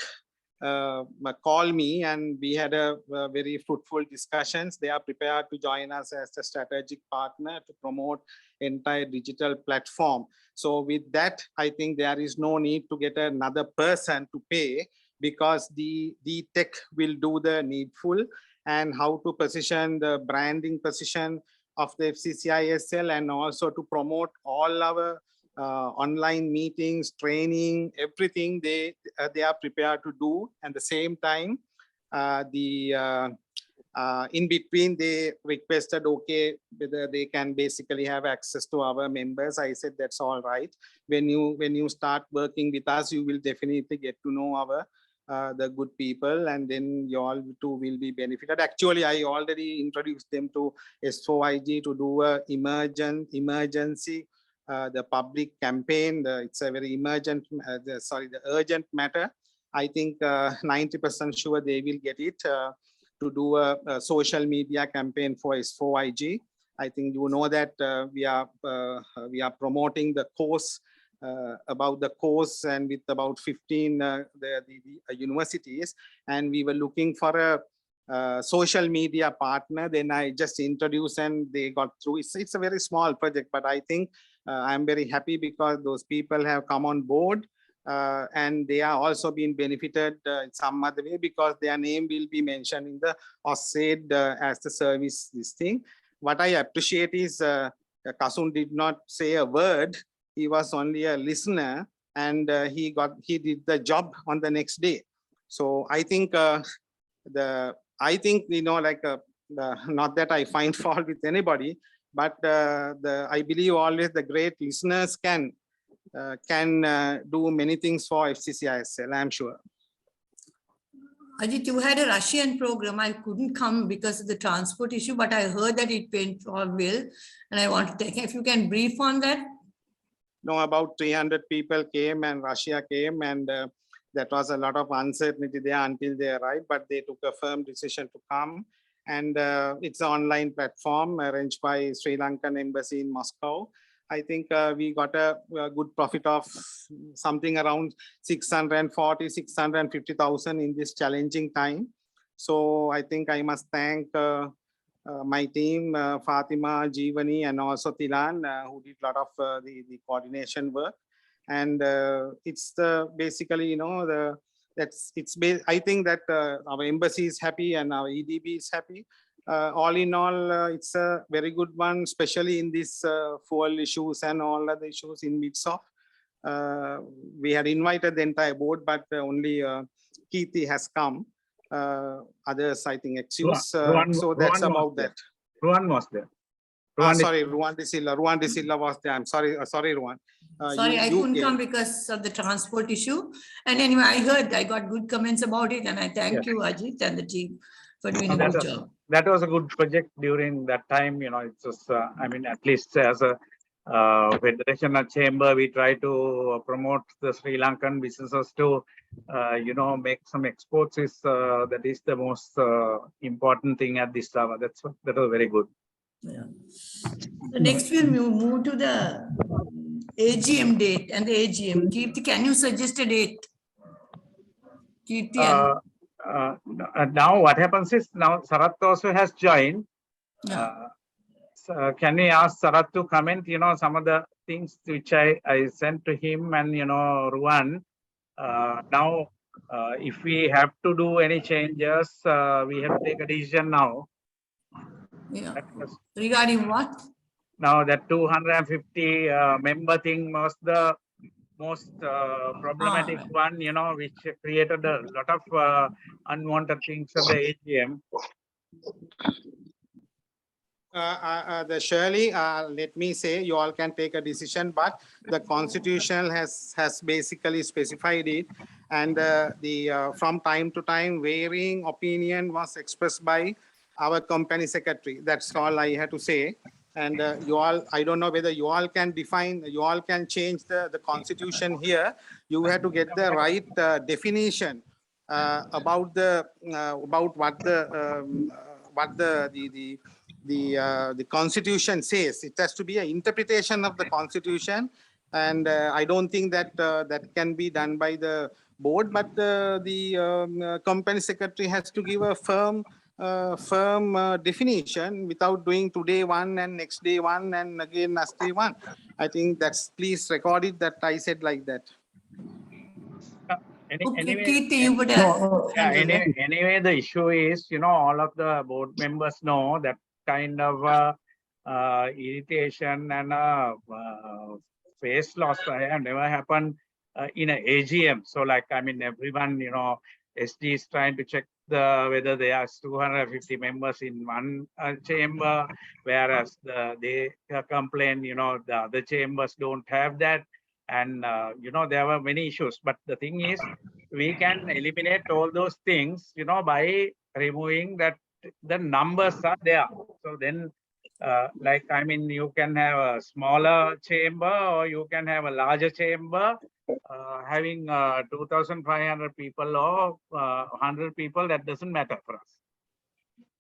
E: called me, and we had a very fruitful discussions. They are prepared to join us as a strategic partner to promote entire digital platform. So with that, I think there is no need to get another person to pay, because the tech will do the needful, and how to position the branding position of the FCCISL, and also to promote all our online meetings, training, everything they are prepared to do. And the same time, in between, they requested, okay, whether they can basically have access to our members. I said, that's all right. When you start working with us, you will definitely get to know our the good people, and then you all too will be benefited. Actually, I already introduced them to S4IG to do a emergency the public campaign. It's a very emergent, the urgent matter. I think 90% sure they will get it to do a social media campaign for S4IG. I think you know that we are promoting the course about the course, and with about 15 the universities, and we were looking for a social media partner. Then I just introduced and they got through. It's a very small project, but I think I'm very happy because those people have come on board and they are also being benefited in some other way, because their name will be mentioned in the OSAID as the service this thing. What I appreciate is Kasun did not say a word. He was only a listener, and he did the job on the next day. So I think you know, like not that I find fault with anybody, but I believe always the great listeners can do many things for FCCISL, I'm sure.
A: Ajit, you had a Russian program. I couldn't come because of the transport issue, but I heard that it went all well, and I want to thank you. If you can brief on that.
E: No, about 300 people came, and Russia came, and that was a lot of uncertainty there until they arrived, but they took a firm decision to come. And it's an online platform arranged by Sri Lankan Embassy in Moscow. I think we got a good profit of something around 640, 650,000 in this challenging time. So I think I must thank my team, Fatima, Jeevani, and also Tilan, who did a lot of the coordination work. And it's basically, you know, I think that our embassy is happy and our EDB is happy. All in all, it's a very good one, especially in these fuel issues and all other issues in midst of. We had invited the entire board, but only Keerthi has come. Others, I think, excuse. So that's about that.
D: Ruan was there.
E: Sorry, Ruan De Silva was there. I'm sorry, Ruan.
A: Sorry, I couldn't come because of the transport issue. And anyway, I got good comments about it, and I thank you, Ajit, and the team for doing a good job.
D: That was a good project during that time. You know, it's just, I mean, at least as a federational chamber, we try to promote the Sri Lankan businesses to, you know, make some exports. That is the most important thing at this time. That was very good.
A: Yeah. So next we'll move to the AGM date and the AGM. Keerthi, can you suggest a date? Keerthi,
D: now what happens is, now Sarat also has joined. So can we ask Sarat to comment, you know, some of the things which I sent to him and, you know, Ruan. Now, if we have to do any changes, we have to take a decision now.
A: Yeah. Regarding what?
D: Now that 250 member thing was the most problematic one, you know, which created a lot of unwanted things at the AGM.
E: Shirley, let me say, you all can take a decision, but the Constitution has basically specified it, and from time to time, varying opinion was expressed by our company secretary. That's all I had to say. And you all, I don't know whether you all can define, you all can change the Constitution here. You have to get the right definition about what the Constitution says. It has to be an interpretation of the Constitution. And I don't think that that can be done by the board, but the company secretary has to give a firm definition without doing today one and next day one and again next day one. I think that's, please record it that I said like that.
A: Okay, Keith, you would
D: Anyway, the issue is, all of the board members know that kind of irritation and face loss have never happened in an AGM. So, like, I mean, everyone, SG is trying to check whether there are 250 members in one chamber, whereas they complain, the other chambers don't have that. And, there were many issues. But the thing is, we can eliminate all those things, by removing that the numbers are there. So then, like, I mean, you can have a smaller chamber or you can have a larger chamber having 2,500 people or 100 people. That doesn't matter for us.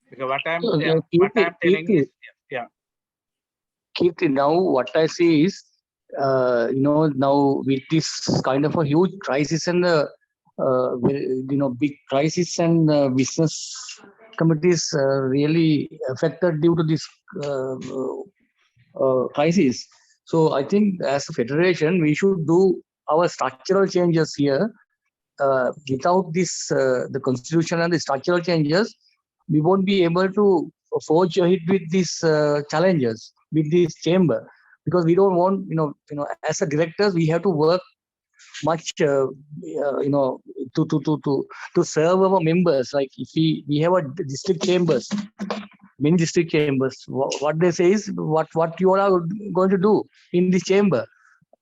D: Because what I'm telling is, yeah.
H: Kirti, now what I see is, now with this kind of a huge crisis and big crisis and business committees really affected due to this crisis. So I think as a federation, we should do our structural changes here. Without this, the constitution and the structural changes, we won't be able to forge ahead with these challenges with this chamber, because we don't want, as a directors, we have to work much, to serve our members. Like if we have a district chambers, many district chambers, what they say is what you all are going to do in this chamber,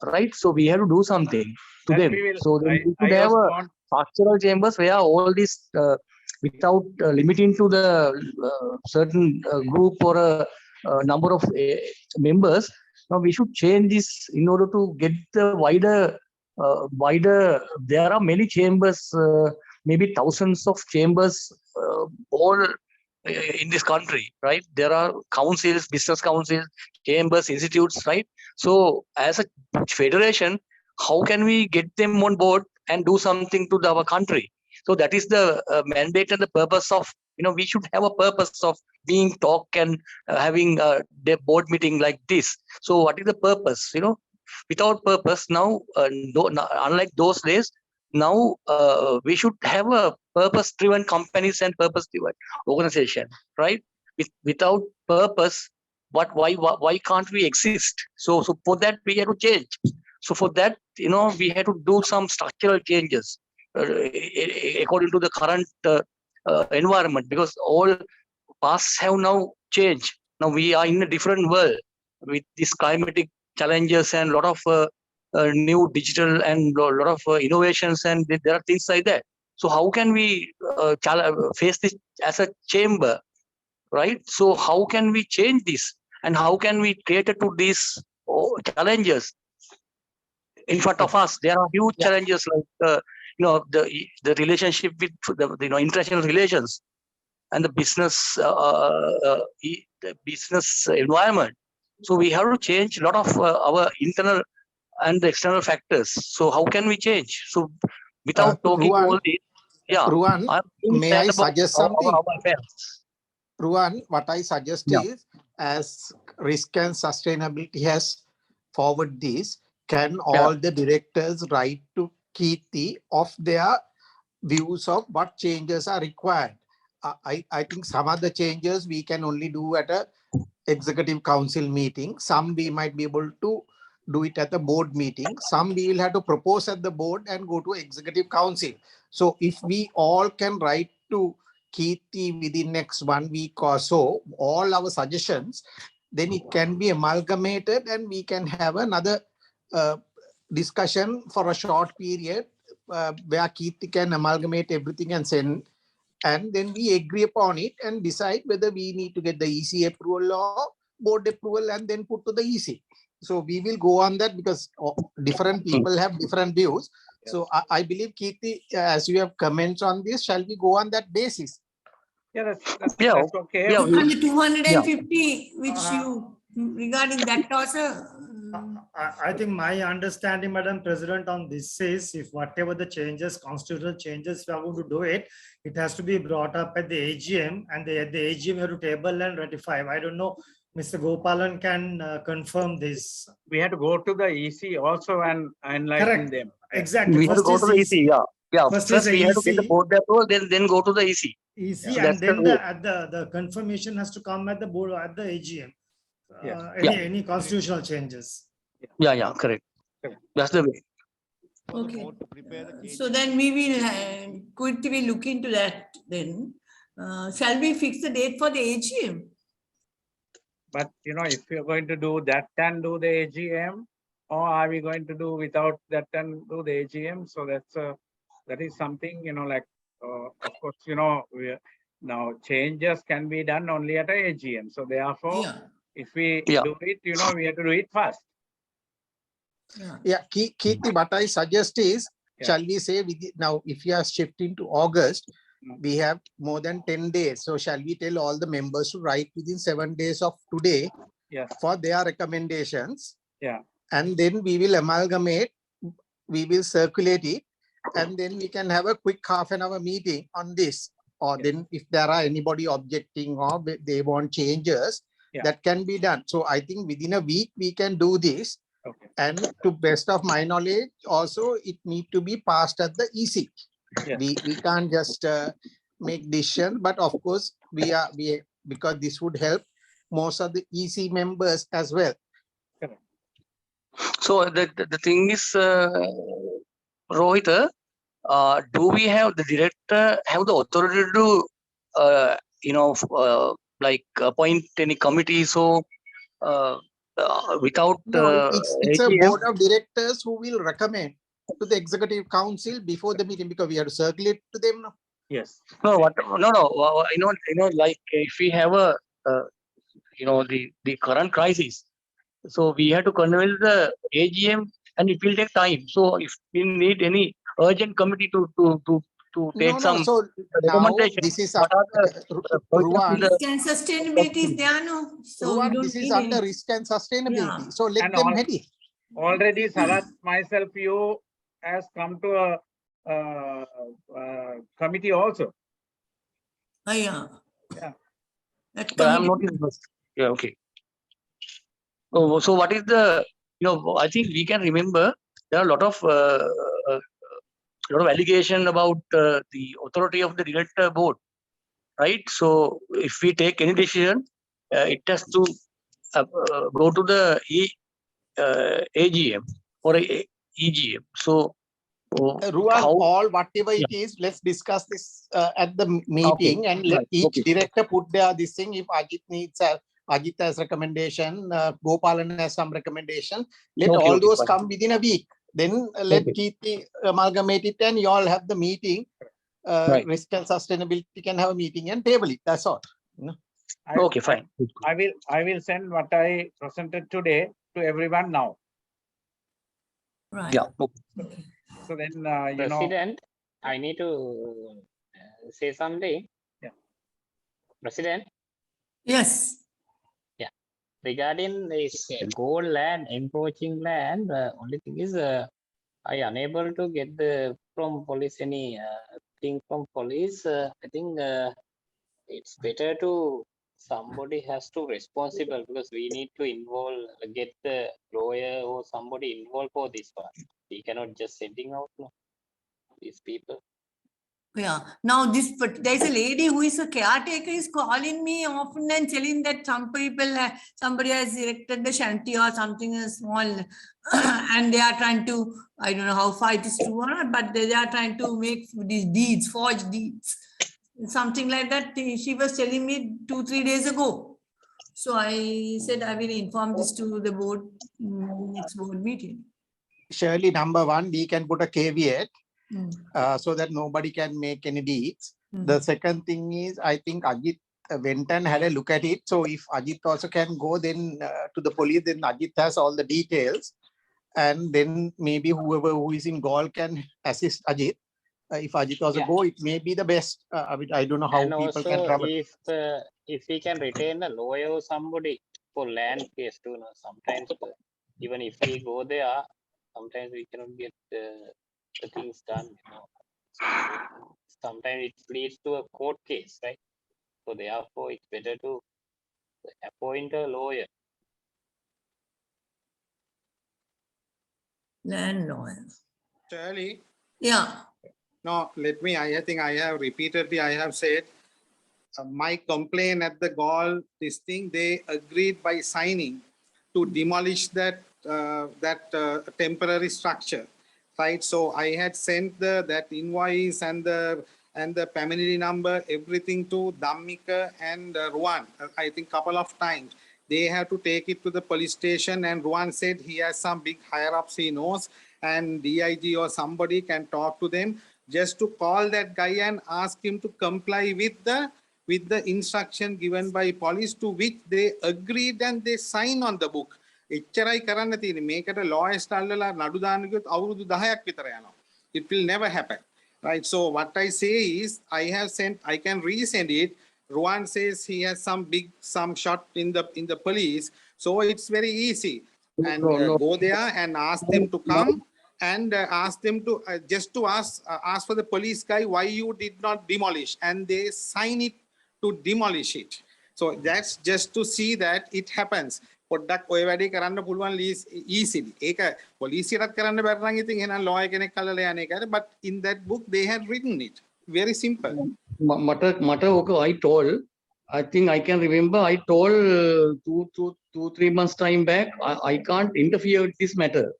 H: right? So we have to do something to them. So then we could have a structural chambers where all this, without limiting to the certain group or a number of members. Now we should change this in order to get the wider. There are many chambers, maybe thousands of chambers, all in this country, right? There are councils, business councils, chambers, institutes, right? So as a federation, how can we get them on board and do something to our country? So that is the mandate and the purpose of, we should have a purpose of being talk and having a board meeting like this. So what is the purpose? Without purpose now, unlike those days, now we should have a purpose-driven companies and purpose-driven organization, right? Without purpose, why can't we exist? So for that we have to change. So for that, we have to do some structural changes according to the current environment, because all paths have now changed. Now we are in a different world with these climatic challenges and a lot of new digital and a lot of innovations, and there are things like that. So how can we face this as a chamber, right? So how can we change this, and how can we cater to these challenges in front of us? There are huge challenges like the relationship with the international relations and the business environment. So we have to change a lot of our internal and the external factors. So how can we change? So without talking all this,
G: Ruan, may I suggest something? Ruan, what I suggest is, as risk and sustainability has forward this, can all the directors write to Kirti of their views of what changes are required? I think some of the changes we can only do at a executive council meeting. Some we might be able to do it at the board meeting. Some we will have to propose at the board and go to executive council. So if we all can write to Kirti within next 1 week or so, all our suggestions, then it can be amalgamated and we can have another discussion for a short period where Kirti can amalgamate everything and send, and then we agree upon it and decide whether we need to get the EC approval or board approval and then put to the EC. So we will go on that because different people have different views. So I believe, Kirti, as you have comments on this, shall we go on that basis?
D: Yeah, that's okay.
A: On the 250, which you, regarding that also,
F: I think my understanding, Madam President, on this is if whatever the changes, constitutional changes, we are going to do it, it has to be brought up at the AGM, and at the AGM we have to table and ratify. I don't know, Mr. Gopalan can confirm this.
D: We have to go to the EC also and enlighten them.
F: Exactly.
H: We have to go to the EC. Yeah. First we have to get the board approval, then go to the EC.
F: EC,
H: So
F: and then the confirmation has to come at the board at the AGM. Any constitutional changes.
H: Yeah, correct. That's the way.
A: Okay. So then we will quickly look into that then. Shall we fix the date for the AGM?
D: But if you're going to do that and do the AGM, or are we going to do without that and do the AGM? So that is something, of course, now changes can be done only at a AGM. So therefore, if we do it, we have to do it fast.
G: Yeah, Kirti, what I suggest is, shall we say, now if you are shifting to August, we have more than 10 days. So shall we tell all the members to write within 7 days of today for their recommendations?
D: Yeah.
G: And then we will amalgamate, we will circulate it, and then we can have a quick half-an-hour meeting on this. Or then if there are anybody objecting or they want changes, that can be done. So I think within a week we can do this.
D: Okay.
G: And to best of my knowledge, also it need to be passed at the EC. We can't just make decision, but of course we because this would help most of the EC members as well.
H: So the thing is, Rohit, do we have the director have the authority to like appoint any committee? So without
G: no, it's a board of directors who will recommend to the executive council before the meeting, because we have to circulate to them now.
D: Yes.
H: No, like if we have the current crisis, so we have to convince the AGM, and it will take time. So if we need any urgent committee to take some
G: so
H: recommendation,
G: this is
A: Risk and sustainability is there, no? So we don't
G: this is
A: need
G: under
A: any.
G: risk and sustainability. So let
D: And
G: them head it.
D: Already, Sarat, myself, you has come to a committee also.
A: Yeah.
H: But I'm not in this. Yeah, okay. So what is the, I think we can remember there are a lot of allegation about the authority of the director board, right? So if we take any decision, it has to go to the AGM or EGM. So
G: Ruan, all whatever it is, let's discuss this at the meeting, and let each director put this thing. If Ajit needs Ajit has recommendation, Gopalan has some recommendation, let all those come within a week. Then let Kirti amalgamate it, and you all have the meeting. Risk and sustainability can have a meeting and table it. That's all.
H: Okay, fine.
D: I will send what I presented today to everyone now.
A: Right.
H: Yeah.
D: Okay. So then,
K: President, I need to say something.
D: Yeah.
K: President.
A: Yes.
K: Yeah. Regarding this gold land, encroaching land, only thing is I unable to get from police any thing from police. I think it's better to somebody has to responsible, because we need to get the lawyer or somebody involved for this one. We cannot just sending out these people.
A: Yeah. Now there's a lady who is a caretaker is calling me often and telling that somebody has erected the shanty or something small, and they are trying to, I don't know how far it is true or not, but they are trying to make these deeds, forged deeds, something like that. She was telling me 2-3 days ago. So I said I will inform this to the board next board meeting.
G: Surely, number one, we can put a caveat so that nobody can make any deeds. The second thing is, I think Ajit went and had a look at it. So if Ajit also can go then to the police, then Ajit has all the details. And then maybe who is in Gaul can assist Ajit. If Ajit also go, it may be the best. I don't know how
K: and
G: people
K: also
G: can travel.
K: If we can retain a lawyer or somebody for land case too, sometimes even if we go there, sometimes we cannot get the things done. Sometimes it leads to a court case, right? So therefore, it's better to appoint a lawyer.
A: Land lawyer.
E: Shirley,
A: Yeah.
E: no, let me, I think I have repeatedly, I have said, my complaint at the Gaul, this thing, they agreed by signing to demolish that temporary structure, right? So I had sent that invoice and the family number, everything to Dhammika and Ruan, I think couple of times. They have to take it to the police station, and Ruan said he has some big higher ups he knows, and DIG or somebody can talk to them, just to call that guy and ask him to comply with the instruction given by police, to which they agreed and they sign on the book. එච්චරයි කරන්න තියෙන්නේ. මේකට lawyers අල්ලලා නඩු දාන්න කිව්වොත් අවුරුදු 10ක් විතර යනවා. It will never happen. Right? So what I say is, I have sent, I can resend it. Ruan says he has some shot in the police. So it's very easy. And go there and ask them to come, and ask them to just to ask for the police guy why you did not demolish, and they sign it to demolish it. So that's just to see that it happens. පොඩ්ඩක් ඔය වැඩේ කරන්න පුළුවන් easily. ඒක පොලිසියටත් කරන්න බැරි නම් ඉතින් එහෙනම් lawyer කෙනෙක් අල්ලලා යන එකයි. But in that book they had written it. Very simple.
H: I told, I think I can remember, I told 2-3 months time back, I can't interfere with this matter.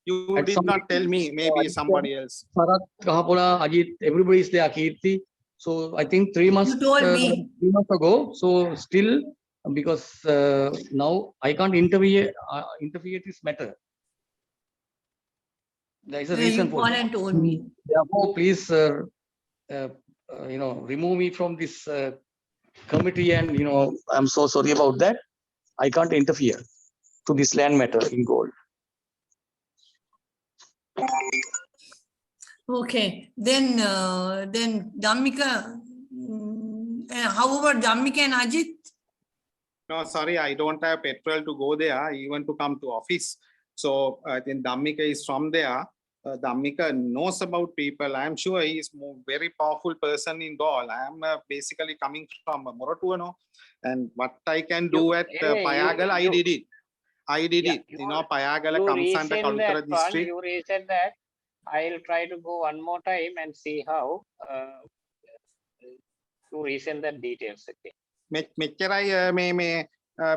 E: You did not tell me, maybe somebody else.
H: Sarat, Kahapola, Ajit, everybody is there, Kirti. So I think 3 months,
A: You told me.
H: 3 months ago. So still, because now I can't interfere this matter. There is a reason
A: You
H: for
A: call
H: it.
A: and told me.
H: Therefore, please, remove me from this committee, and I'm so sorry about that. I can't interfere to this land matter in gold.
A: Okay, then Dhammika, how about Dhammika and Ajit?
E: No, sorry, I don't have petrol to go there, even to come to office. So I think Dhammika is from there. Dhammika knows about people. I am sure he is a very powerful person in Gaul. I am basically coming from Moratuano, and what I can do at Payagal, I did it. Payagala comes under Kalutara district.
K: You reason that. I'll try to go one more time and see how to resend the details again.
E: මෙච්චරයි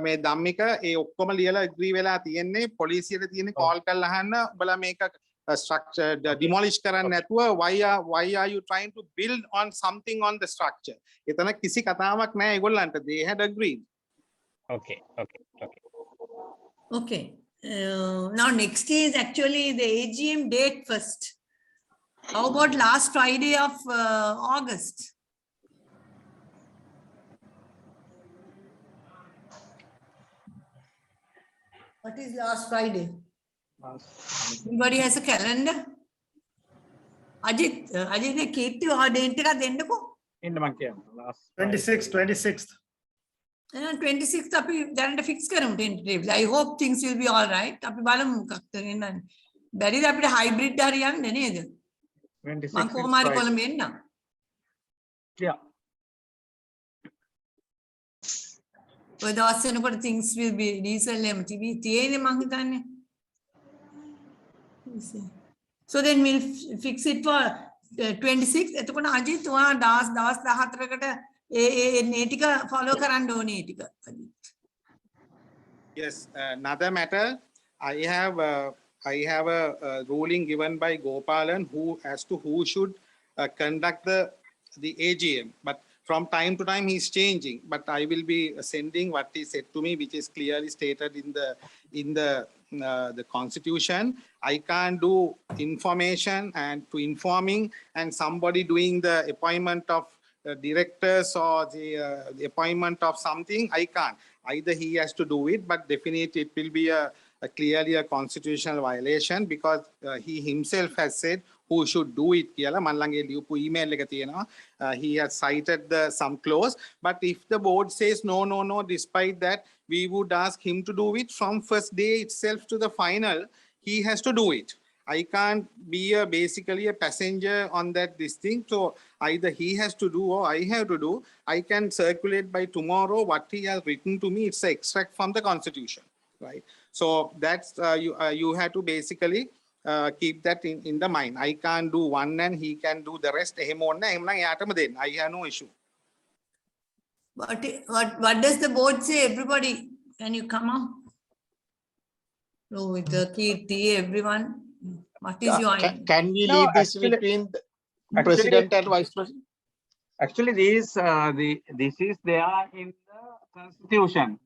E: මේ ධම්මික ඒ ඔක්කොම ලියලා agree වෙලා තියෙන්නේ. පොලිසියට තියෙන්නේ call කරලා අහන්න ඔබලා මේක structure demolish කරන්න නැතුව why are you trying to build on something on the structure. එතන කිසි කතාවක් නැහැ ඒගොල්ලන්ට. They had agreed.
K: Okay.
A: Now next is actually the AGM date first. How about last Friday of August? What is last Friday? Anybody has a calendar? Ajit, Kirti, or date එක දෙන්නකෝ.
D: ඉන්න මං කියන්න.
F: 26th.
A: 26th අපි දැනට fix කරමු tentatively. I hope things will be all right. අපි බලමු මොකක්ද වෙන්නේ. බැරිද අපිට hybrid හරි යන්න නේද?
D: 26th.
A: මං කොහොම හරි කොළඹ එන්නම්.
D: Yeah.
A: ඔය දවස් වෙනකොට things will be diesel එහෙම තියෙන්නේ මං හිතන්නේ. So then we'll fix it for 26th. එතකොට අජිත් ඔයා දවස් 14කට ඒ ටික follow කරන්න ඕනේ ටික Ajith.
E: Yes, another matter. I have a ruling given by Gopalan as to who should conduct the AGM. But from time to time he's changing. But I will be sending what he said to me, which is clearly stated in the Constitution. I can't do information and to informing and somebody doing the appointment of directors or the appointment of something. I can't. Either he has to do it, but definitely it will be clearly a constitutional violation because he himself has said who should do it. He has cited some clause, but if the board says no, despite that, we would ask him to do it from first day itself to the final. He has to do it. I can't be basically a passenger on this thing. So either he has to do or I have to do. I can circulate by tomorrow what he has written to me. It's an extract from the constitution, right? So that's you have to basically keep that in the mind. I can't do one and he can do the rest. I have no issue.
A: What does the board say? Everybody, can you come up? So with the Kirti, everyone, what is your idea?
G: Can we
D: No,
G: leave this
D: actually-
G: between the president and vice president?
D: Actually, this is there in the constitution.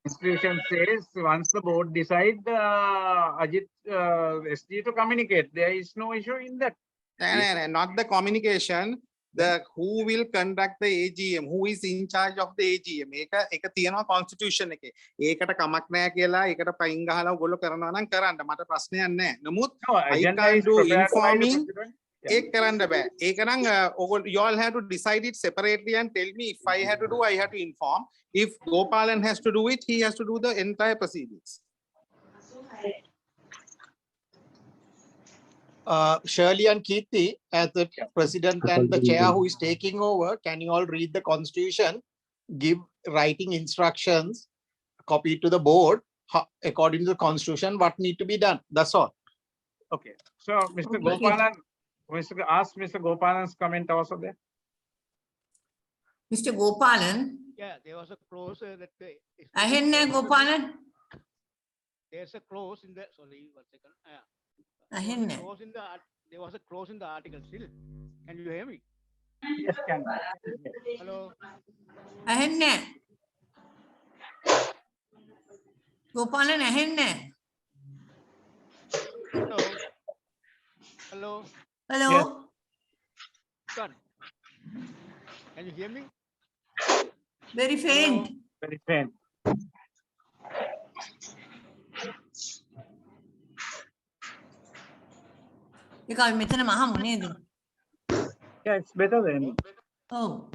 D: Constitution says once the board decide Ajit SG to communicate, there is no issue in that.
E: No, not the communication. Who will conduct the AGM? Who is in charge of the AGM? ඒක තියෙනවා constitution එකේ. ඒකට කමක් නැහැ කියලා ඒකට පයින් ගහලා ඔයගොල්ලෝ කරනවා නම් කරන්න. මට ප්‍රශ්නයක් නැහැ. නමුත් I can do informing. ඒක කරන්න බෑ. ඒක නම් you all have to decide it separately and tell me if I have to do, I have to inform. If Gopalan has to do it, he has to do the entire proceedings.
G: Shirley and Kirti, as the president and the chair who is taking over, can you all read the constitution, give writing instructions, copy to the board, according to the constitution, what need to be done? That's all.
D: Okay. So, Mr. Gopalan, ask Mr. Gopalan's comment also there.
A: Mr. Gopalan.
C: Yeah, there was a clause that.
A: Ahenne Gopalan.
C: There's a clause in the. Sorry, 1 second. There was a clause in the article still. Can you hear me?
D: Yes, can.
C: Hello.
A: Ahenne. Gopalan ahenne.
C: Hello. Hello.
A: Hello.
D: Yes.
C: Son. Can you hear me?
A: Very faint.
D: Very faint.
A: Because මෙතන මහමු නේද?
D: Yeah, it's better than.
A: Oh.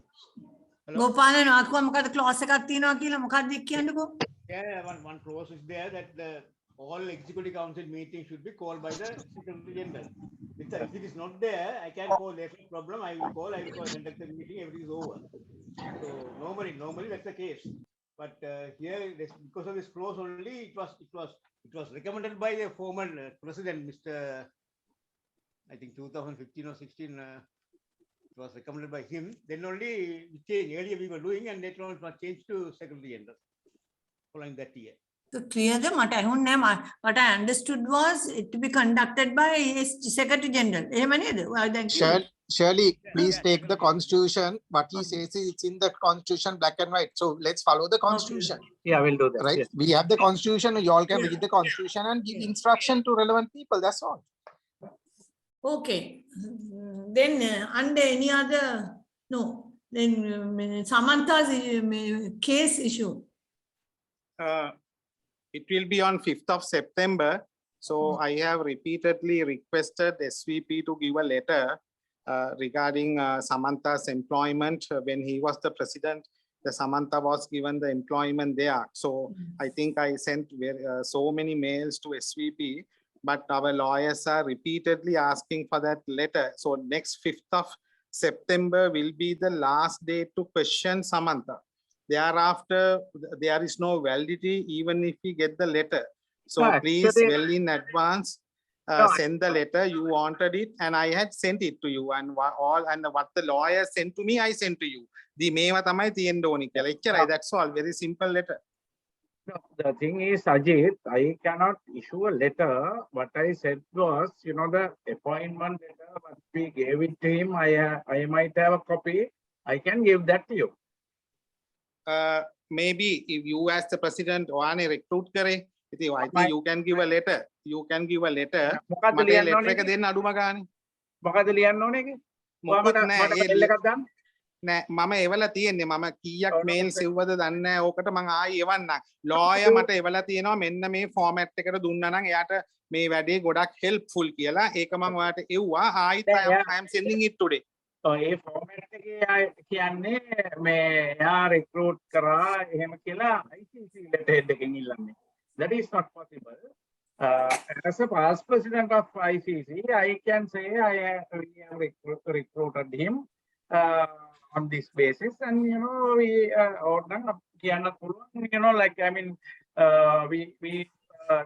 A: ගෝපාලන් ආකුවා මොකද class එකක් තියෙනවා කියලා මොකක්ද කියන්නකෝ?
C: Yeah, one clause is there that all executive council meetings should be called by the secretary general. If it is not there, I can call. There's no problem. I will call, conduct the meeting, everything is over. So normally that's the case. But here, because of this clause only, it was recommended by the former president, Mr. I think 2015 or 16. It was recommended by him. Then only we changed. Earlier we were doing, and later on it was changed to secretary general following that year.
A: So clear the what I understood was it to be conducted by Secretary General.
G: Shirley, please take the constitution. What he says is it's in the constitution, black and white. So let's follow the constitution.
D: Okay. Yeah, we'll do that.
G: Right?
D: Yes.
G: We have the constitution. You all can read the constitution and give instruction to relevant people. That's all.
A: Okay. Then under any other, no. Then Samantha's case issue.
E: It will be on 5th of September. So I have repeatedly requested SVP to give a letter regarding Samantha's employment. When he was the president, the Samantha was given the employment there. So I think I sent so many mails to SVP, but our lawyers are repeatedly asking for that letter. So next 5th of September will be the last day to question Samantha. Thereafter, there is no validity even if we get the letter. So
D: No,
E: please,
D: actually-
E: well in advance, send the letter. You wanted it, and I had sent it to you. And what the lawyer sent to me, I sent to you. The මේවා තමයි තියෙන්න ඕනි කියලා. එච්චරයි. That's all. Very simple letter.
D: No, the thing is, Ajit, I cannot issue a letter. What I said was, the appointment letter, what we gave it to him, I might have a copy. I can give that to you.
E: Maybe if you as the president one recruit kare, I think you can give a letter. You can give a letter.
D: මොකක්ද ලියන්න ඕනේ? මොකක්ද ලියන්න ඕනේ?
E: මොකුත් නැහැ. නෑ මම එවලා තියෙන්නේ මම කීයක් මේල් සෙව්වද දන්නේ නැහැ ඕකට මම ආයි එවන්නම් ලෝයර් මට එවලා තියෙනවා මෙන්න මේ ෆෝමැට් එකට දුන්නා නම් එයාට මේ වැඩේ ගොඩක් හෙල්ප්ෆුල් කියලා ඒක මම ඔයාලට එව්වා ආයිත් I am sending it today
D: A format එකේ කියන්නේ මේ එයා රික්‍රූට් කරා එහෙම කියලා ICC letter head එකෙන් ඉල්ලන්නේ that is not possible as a past president of ICC I can say we have recruited him on this basis and we like I mean we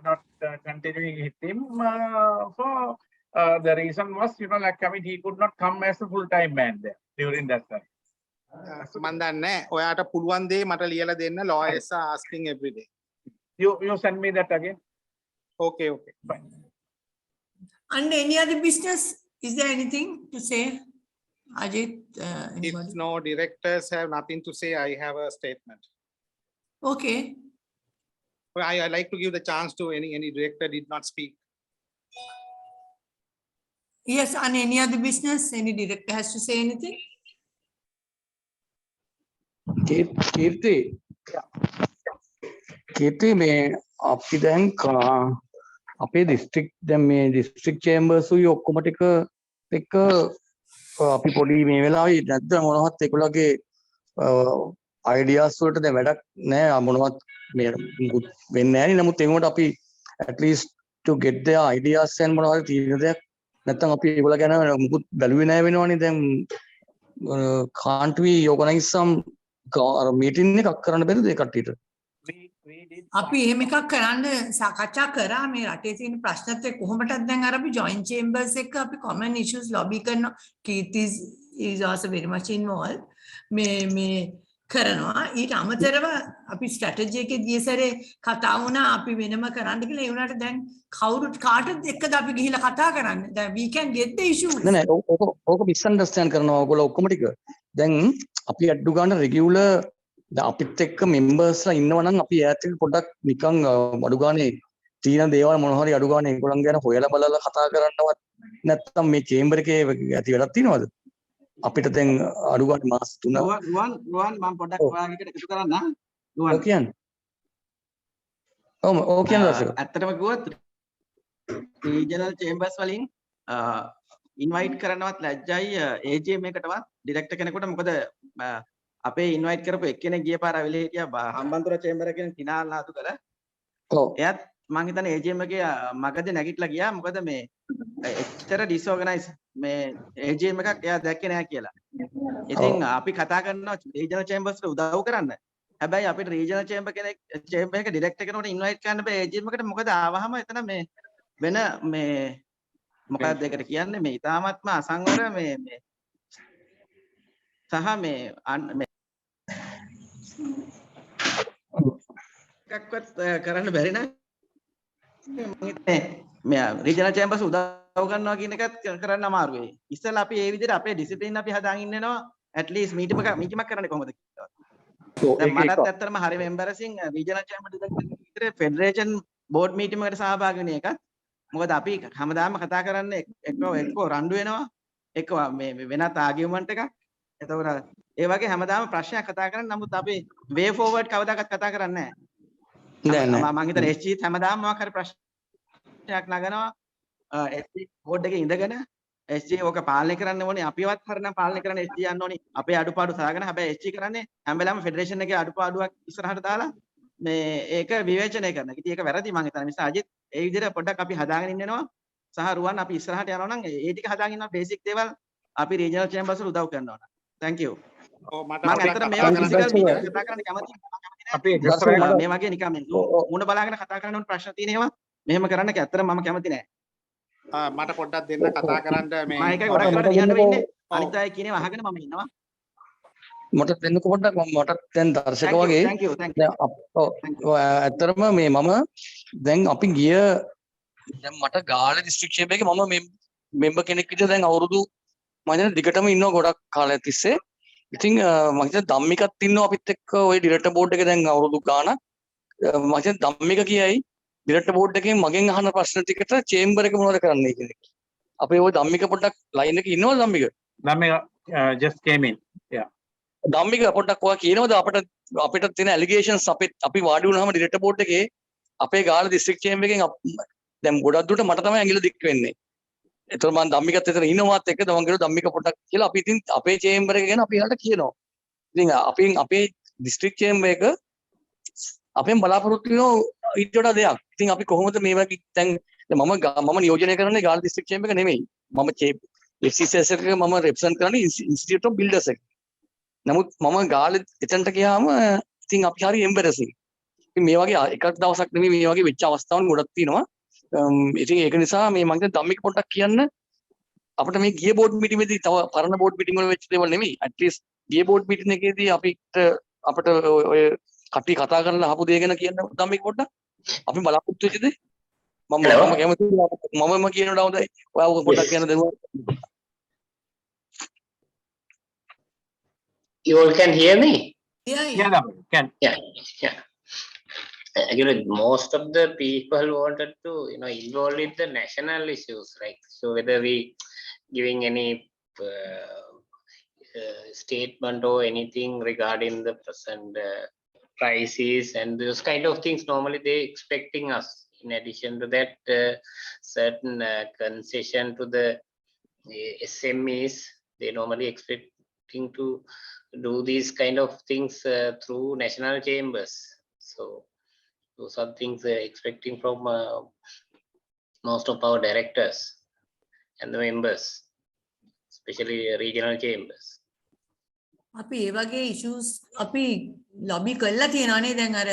D: not continuing with him for the reason was like I mean he could not come as a full-time man there during that time
E: මන් දන්නේ ඔයාට පුළුවන් දේ මට ලියලා දෙන්න lawyers are asking every day
D: you send me that again
E: okay fine
A: and any other business is there anything to say Ajit,
E: if no directors have nothing to say, I have a statement.
A: Okay.
E: Well, I like to give the chance to any director did not speak.
A: Yes, on any other business, any director has to say anything?
H: කීර්ති මේ අපි දැන් අපේ district දැන් මේ district chambers උයි ඔක්කොම ටික එක්ක අපි පොඩි මේ වෙලාවේ නැද්ද මොනවත් ඒගොල්ලෝගේ ideas වලට දැන් වැඩක් නෑ මොනවත් මේ වෙන්නේ නෑනේ නමුත් ඒකට අපි at least to get their ideas and මොනවද තියෙන දෙයක් නැත්නම් අපි ඒගොල්ලෝ ගැන මුකුත් බැලුවේ නෑ වෙනවනේ දැන් can't we organize some meeting එකක් කරන්න බැරිද ඒ කට්ටියට
A: අපි එහෙම එකක් කරන්න සාකච්ඡා කරා මේ රටේ තියෙන ප්‍රශ්නත් එක්ක කොහොමදත් දැන් අර අපි joint chambers එක අපි common issues lobby කරන Keerthi is also very much involved මේ කරනවා ඊට අමතරව අපි strategy එකේ ගිය සැරේ කතා වුණා අපි වෙනම කරන්න කියලා ඒ වුණාට දැන් කවුරුත් කාටද එක්කද අපි ගිහිල්ලා කතා කරන්නේ දැන් we can get the issues
H: නෑ ඕක misunderstand කරනවා ඔයගොල්ලෝ ඔක්කොම ටික දැන් අපි අඩු ගන්න regular අපිත් එක්ක මෙම්බර්ස්ලා ඉන්නවා නම් අපි ඈත් එක්ක පොඩ්ඩක් නිකන් අඩු ගානේ තියෙන දේවල් මොන හරි අඩු ගානේ ඒගොල්ලන් ගැන හොයලා බලලා කතා කරන්නවත් නැත්නම් මේ චේම්බර් එකේ ඇති වැඩක් තියෙනවද අපිට දැන් අඩු ගානේ මාස 3
I: රුවන් මම පොඩ්ඩක් ඔයාලට එකතු කරන්න
H: ඔව් කියන්නේ ඔව් කියන දර්ශක
I: ඇත්තටම කිව්වොත් රීජනල් චේම්බර්ස් වලින් ඉන්වයිට් කරන්නවත් ලැජ්ජයි AGM එකටවත් ඩිරෙක්ටර් කෙනෙකුට මොකද අපේ ඉන්වයිට් කරපු එක්කෙනෙක් ගිය පාර අවිලේ හිටියා හම්බන්තොට චේම්බර් එකෙන් ෆිනාල් නාතු කළා.
H: ඔව්.
I: එයාත් මං හිතන්නේ AGM එකේ මගදී නැගිටලා ගියා. මොකද මේ එච්චර ඩිස්ഓගනයිස් මේ AGM එකක් එයා දැක්කේ නැහැ කියලා. ඉතින් අපි කතා කරනවා රීජනල් චේම්බර්ස් වල උදව් කරන්න. හැබැයි අපිට රීජනල් චේම්බර් එක ඩිරෙක්ටර් කෙනෙකුට ඉන්වයිට් කරන්න බෑ AGM එකට. මොකද ආවහම එතන මේ වෙන මේ මොකක්ද ඒකට කියන්නේ මේ ඉතාමත්ම අසංවර මේ සහ මේ එකක්වත් කරන්න බැරි නම් මේ රීජනල් චේම්බර්ස් උදව් කරනවා කියන එකත් කරන්න අමාරුයි. ඉස්සෙල්ලා අපි මේ විදිහට අපේ ඩිසිප්ලින් අපි හදාගෙන ඉන්නවා at least මීටිමක් කරන්නේ කොහොමද කියලා. දැන් මටත් ඇත්තටම හරි එම්බැරසින් රීජනල් චේම්බර් විතර ෆෙඩරේෂන් බෝඩ් මීටින් එකට සහභාගී වෙන එකත් මොකද අපි හැමදාම කතා කරන්නේ එක්ක රණ්ඩු වෙනවා එක්ක මේ වෙනත් ආගියුමන්ට් එකක් එතකොට ඒ වගේ හැමදාම ප්‍රශ්නයක් කතා කරන්නේ නමුත් අපි වේ ෆෝවර්ඩ් කවදාකවත් කතා කරන්නේ නැහැ මම හිතන්නේ SG හැමදාම මොකක් හරි ප්‍රශ්නයක් නගනවා SG බෝඩ් එකේ ඉඳගෙන SG ඕක පාලනය කරන්න ඕනේ අපිවත් හරිනම් පාලනය කරන්න SG යන්න ඕනේ අපේ අඩුපාඩු සාගෙන හැබැයි SG කරන්නේ හැම වෙලාවෙම ෆෙඩරේෂන් එකේ අඩුපාඩුවක් ඉස්සරහට දාලා මේ ඒක විවේචනය කරන. ඉතින් ඒක වැරදි මම හිතන්නේ. නිසා අජිත් ඒ විදිහට පොඩ්ඩක් අපි හදාගෙන ඉන්නවා. සහ රුවන් අපි ඉස්සරහට යනවා නම් ඒ ටික හදාගෙන ඉන්නවා බේසික් දේවල් අපි රීජනල් චේම්බර්ස් වල උදව් කරනවා. thank you.
E: ඔව් මට
I: මම ඇත්තට මේවා ෆිසිකල් මීටින් කතා කරන්න කැමතියි. අපි මේ වගේ නිකන් මේ මුණ බලාගෙන කතා කරන්න ඕන ප්‍රශ්න තියෙන ඒවා මෙහෙම කරන්න ඇත්තට මම කැමති නෑ.
E: මට පොඩ්ඩක් දෙන්න කතා කරන්න මේ
I: මම එකයි ගොඩක් වට ලියන්න වෙන්නේ. අනිත් අය කියනවා අහගෙන මම ඉන්නවා.
H: මට දෙන්න පොඩ්ඩක් මට දැන් දර්ශක වගේ ඇත්තටම මේ මම දැන් අපි ගිය දැන් මට ගාල්ල දිස්ත්‍රික්කය එකේ මම මෙම්බර් කෙනෙක් විදිහට දැන් අවුරුදු මම හිතන්නේ දිගටම ඉන්නවා ගොඩක් කාලයක් තිස්සේ. ඉතින් මම හිතන්නේ ධම්මිකත් ඉන්නවා අපිත් එක්ක ওই ඩිරෙක්ටර් බෝඩ් එකේ දැන් අවුරුදු ගාණක්. මම හිතන්නේ ධම්මික කියයි ඩිරෙක්ටර් බෝඩ් එකෙන් මගෙන් අහන ප්‍රශ්න ටිකට චේම්බර් එක මොනවද කරන්නේ කියන එක. අපේ ওই ධම්මික පොඩ්ඩක් ලයින් එකේ ඉන්නවද Dhammika?
D: Dhammika just came in. Yeah.
H: Dhammika පොඩ්ඩක් ඔයා කියනවද අපිට තියෙන ඇලිගේෂන්ස් අපි වාඩි වුණාම ඩිරෙක්ටර් බෝඩ් එකේ අපේ ගාල්ල දිස්ත්‍රික් චේම්බර් එකෙන් දැන් ගොඩක් දුරට මට තමයි ඇඟිල්ල දික් වෙන්නේ. ඒතකොට මම ධම්මිකත් එතන ඉන්නවත් එක්ක මම කියනවා ධම්මික පොඩ්ඩක් කියලා අපි ඉතින් අපේ චේම්බර් එක ගැන අපි එයාලට කියනවා. ඉතින් අපේ දිස්ත්‍රික් චේම්බර් එක අපෙන් බලාපොරොත්තු වෙන ඊට වඩා දෙයක්. ඉතින් අපි කොහොමද මේ වගේ දැන් මම නියෝජනය කරන්නේ ගාල්ල දිස්ත්‍රික් චේම්බර් එක නෙමෙයි. මම FCCISL එක මම රෙප්‍රසන්ට් කරන්නේ ඉන්ස්ටිටියුට් ඔෆ් බිල්ඩර්ස් එක. නමුත් මම ගාල්ල එතනට ගියාම ඉතින් අපි හරි එම්බැරසිං. ඉතින් මේ වගේ එකක් දවසක් නෙමෙයි මේ වගේ වෙච්ච අවස්ථාවන් ගොඩක් තියෙනවා. ඉතින් ඒක නිසා මේ මම දැන් ධම්මික පොඩ්ඩක් කියන්න අපිට මේ ගිය බෝඩ් මීටින් එකේදී තව පරණ බෝඩ් මීටින් වල වෙච්ච දේවල් නෙමෙයි. ඇට්ලිස්ට් ගිය බෝඩ් මීටින් එකේදී අපිට ඔය කට්ටිය කතා කරලා අහපු දේ ගැන කියන්න ධම්මික පොඩ්ඩක්. අපි බලාපොරොත්තු වෙච්ච දේ මම කැමතියි මමම කියනවා හොඳයි. ඔයාව පොඩ්ඩක් කියන්න දෙනවා.
K: You all can hear me?
A: Yeah.
D: Can.
K: Yeah. Actually, most of the people wanted to, involve with the national issues, right? So whether we giving any statement or anything regarding the present crisis and those kind of things, normally they expecting us. In addition to that, certain concession to the SMEs, they normally expecting to do these kind of things through national chambers. So those are things expecting from most of our directors and the members, especially regional chambers.
A: අපි ඒ වගේ issues අපි lobby කරලා තියෙනවානේ දැන් අර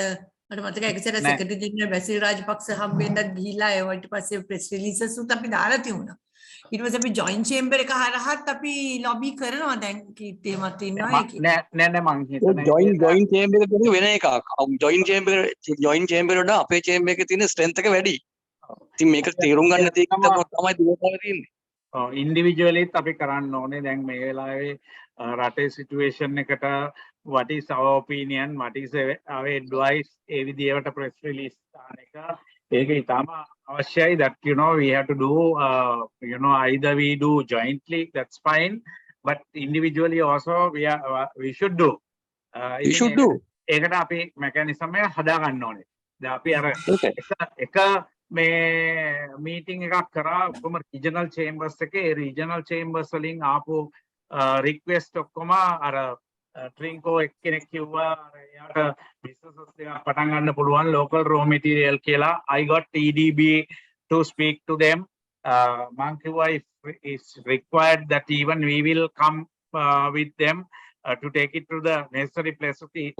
A: මට මතකයි එක සැරයක් සෙක්‍රටරි ජෙනරල් බැසිල් රාජපක්ෂ හම්බෙන්නත් ගිහිලා ඒ ඊට පස්සේ ප්‍රෙස් රිලීසස් උත් අපි දාලා තියුණා. ඊට පස්සේ අපි ජොයින්ට් චේම්බර් එක හරහාත් අපි lobby කරනවා දැන් කීර්තිමත් ඉන්නවා ඒකේ.
D: නෑ මං හිතන්නේ
H: ජොයින්ට් චේම්බර් එක කියන්නේ වෙන එකක්. ජොයින්ට් චේම්බර් වල අපේ චේම්බර් එකේ තියෙන ස්ට්‍රෙන්ත් එක වැඩි. ඉතින් මේක තේරුම් ගන්න තියෙක තමයි දුරතාව තියෙන්නේ.
D: ඉන්ඩිවිජුවලිත් අපි කරන්න ඕනේ දැන් මේ වෙලාවේ රටේ සිටුේෂන් එකට what is our opinion, what is our advice ඒ විදිහට press release දාන එක ඒක ඉතාම අවශ්‍යයි. that we have to do either we do jointly, that's fine, but individually also we should do. ඒකට අපි mechanism එක හදා ගන්න ඕනේ. දැන් අපි අර එක මේ මීටින් එකක් කරා ඔක්කොම රීජනල් චේම්බර්ස් එකේ රීජනල් චේම්බර්ස් වලින් ආපු රික්වෙස්ට් ඔක්කොම අර ට්‍රින්කෝ එක්කෙනෙක් කිව්වා එයාට බිස්නසස් එකක් පටන් ගන්න පුළුවන් local raw material කියලා. I got TDB to speak to them. මං කිව්වා if it's required that even we will come with them to take it to the necessary place.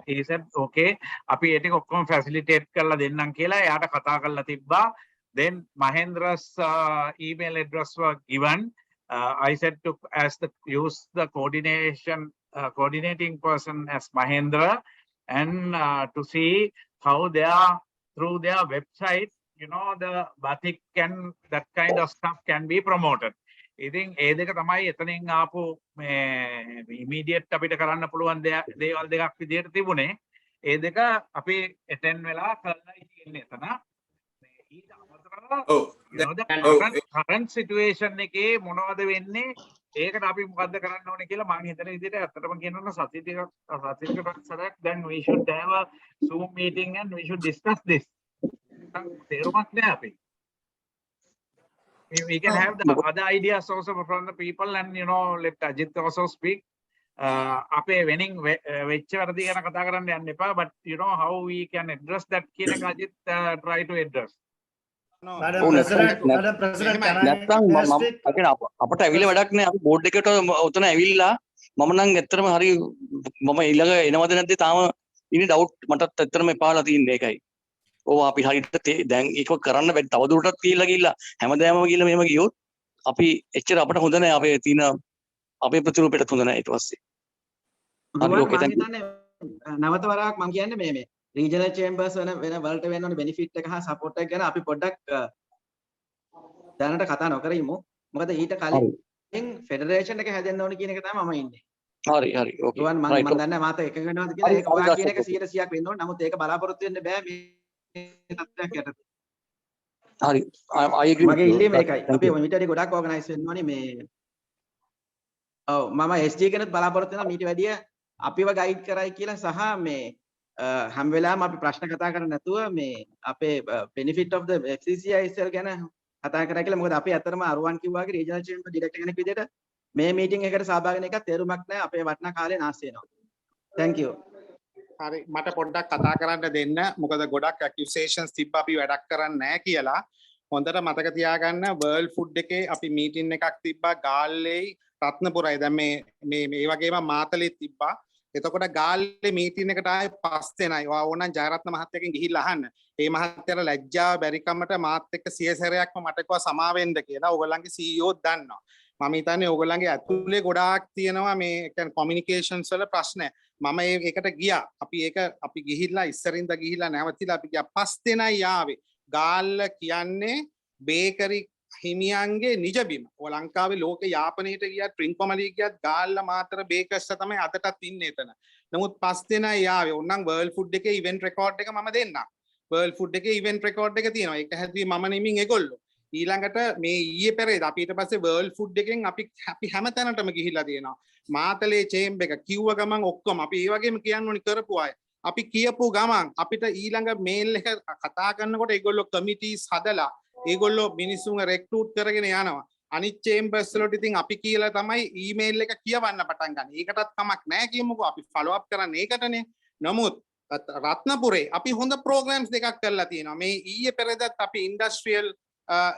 D: He said okay අපි ඒක ඔක්කොම facilitate කරලා දෙන්නම් කියලා එයාට කතා කරලා තිබ්බා. Then Mahendra's email address was given. I said to use the coordinating person as Mahendra and to see how they are through their website, the batik and that kind of stuff can be promoted. ඉතින් ඒ දෙක තමයි එතනින් ආපු මේ immediate අපිට කරන්න පුළුවන් දේවල් දෙකක් විදිහට තිබුණේ. ඒ දෙක අපි එතෙන් වෙලා කරලා ඉන්නේ එතන. ඊට අමතරව current situation එකේ මොනවද වෙන්නේ ඒකට අපි මොකද්ද කරන්න ඕනේ කියලා මම හිතන විදිහට අත්තටම කියනවා සතියකට then we should have a Zoom meeting and we should discuss this. තේරුමක් නෑ අපි. We can have the other ideas also from the people and let Ajit also speak. අපේ වෙනින් වෙච්ච වැඩි ගැන කතා කරන්න යන්න එපා, but how we can address that කියන එක Ajit try to address.
F: Madam President,
H: අපට ඇවිල්ලා වැඩක් නෑ. අපි බෝඩ් එකට උතන ඇවිල්ලා මම නම් ඇත්තටම හරි මම ඊළඟ එනවද නැද්ද තාම ඉන්නේ ඩවුට් මටත් ඇත්තටම එපාලා තියෙන්නේ ඒකයි. ඕවා අපි හරියට දැන් ඒක කරන්න බැරි තව දුරටත් කියලා ගිහිල්ලා හැමදාම ගිහිල්ලා මෙහෙම ගියොත් අපි එච්චර අපට හොඳ නෑ. අපේ තියෙන අපේ ප්‍රතිරූපයට හොඳ නෑ ඊට පස්සේ.
I: නවත වරක් මම කියන්නේ මේ regional chambers වෙන වලට වෙන්න ඕන benefit එක හා support එක ගැන අපි පොඩ්ඩක් දැනට කතා නොකර ඉමු. මොකද ඊට කලින් federation එක හැදෙන්න ඕන කියන එක තමයි මම ඉන්නේ.
H: හරි okay.
I: මම දන්නේ මාත එකක වෙනවද කියලා ඒක ඔයා කියන එක 100%ක් වෙන්න ඕන. නමුත් ඒක බලාපොරොත්තු වෙන්න බෑ මේ තත්ත්වයක් යටතේ.
H: හරි I agree.
I: මගේ ඉල්ලීම ඒකයි. අපි මිටරි ගොඩක් organize වෙන්න ඕනේ මේ. ඔව් මම SG කෙනෙක් බලාපොරොත්තු වෙනවා මීට වැඩිය අපිව ගයිඩ් කරයි කියලා සහ මේ හැම වෙලාවෙම අපි ප්‍රශ්න කතා කරන්නේ නැතුව මේ අපේ benefit of the FCCISL ගැන කතා කරා කියලා. මොකද අපි අතරම අරුවන් කිව්වා වගේ රීජනල් චේම්බර් ඩිරෙක්ටර් කෙනෙක් විදිහට මේ මීටින් එකකට සහභාගී වෙන එක තේරුමක් නැහැ. අපේ වටිනා කාලේ නාස්ති වෙනවා. Thank you.
E: හරි මට පොඩ්ඩක් කතා කරන්න දෙන්න. මොකද ගොඩක් accusations තිබ්බ අපි වැඩක් කරන්නේ නැහැ කියලා. හොඳට මතක තියාගන්න World Food එකේ අපි මීටින් එකක් තිබ්බා ගාල්ලේ රත්නපුරයි. දැන් මේ වගේම මාතලේ තිබ්බා. එතකොට ගාල්ලේ මීටින් එකට ආයේ 5 දෙනයි. ඔයා ඕනනම් ජයරත්න මහත්තයාගෙන් ගිහිල්ලා අහන්න. මේ මහත්තයාට ලැජ්ජාව බැරිකමට මාත් එක්ක සියසරයක්ම මට කිව්වා සමා වෙන්න කියලා. ඕගොල්ලන්ගේ CEO දන්නවා. මම හිතන්නේ ඕගොල්ලන්ගේ ඇතුලේ ගොඩාක් තියෙනවා මේ කියන්නේ කොමියුනිකේෂන්ස් වල ප්‍රශ්න. මම ඒකට ගියා. අපි ගිහිල්ලා ඉස්සරින්ද ගිහිල්ලා නැවතිලා අපි ගියා 5 දෙනයි ආවේ. ගාල්ල කියන්නේ බේකරි හිමියන්ගේ නිජබිම. ඔය ලංකාවේ ලෝක යාපනයට ගියත් ට්‍රින්කොමලී ගියත් ගාල්ල මාතර බේකර්ස්ලා තමයි අදටත් ඉන්නේ එතන. නමුත් 5 දෙනයි ආවේ. ඕනනම් වර්ල්ඩ් ෆුඩ් එකේ ඉවෙන්ට් රෙකෝඩ් එක මම දෙන්නම්. වර්ල්ඩ් ෆුඩ් එකේ ඉවෙන්ට් රෙකෝඩ් එක තියෙනවා. ඒක හැදුවේ මම නෙමින් ඒගොල්ලෝ. ඊළඟට මේ ඊයේ පෙරේද අපි ඊට පස්සේ වර්ල්ඩ් ෆුඩ් එකෙන් අපි හැම තැනටම ගිහිල්ලා තියෙනවා. මාතලේ චේම්බ් එක කිව්ව ගමන් ඔක්කොම අපි ඒ වගේම කියන්න ඕනි කරපු අය. අපි කියපු ගමන් අපිට ඊළඟ මේල් එක කතා කරනකොට ඒගොල්ලෝ කමිටිස් හදලා ඒගොල්ලෝ මිනිස්සුන්ව රෙක්රූට් කරගෙන යනවා. අනිත් චේම්බර්ස් වලට ඉතින් අපි කියලා තමයි ඊමේල් එක කියවන්න පටන් ගන්න. ඒකටත් කමක් නැහැ කියමුකෝ. අපි ෆලෝ අප් කරන්නේ ඒකටනේ. නමුත් රත්නපුරේ අපි හොඳ ප්‍රෝග්‍රෑම්ස් දෙකක් කරලා තියෙනවා. මේ ඊයේ පෙරේදත් අපි ඉන්ඩස්ට්‍රියල්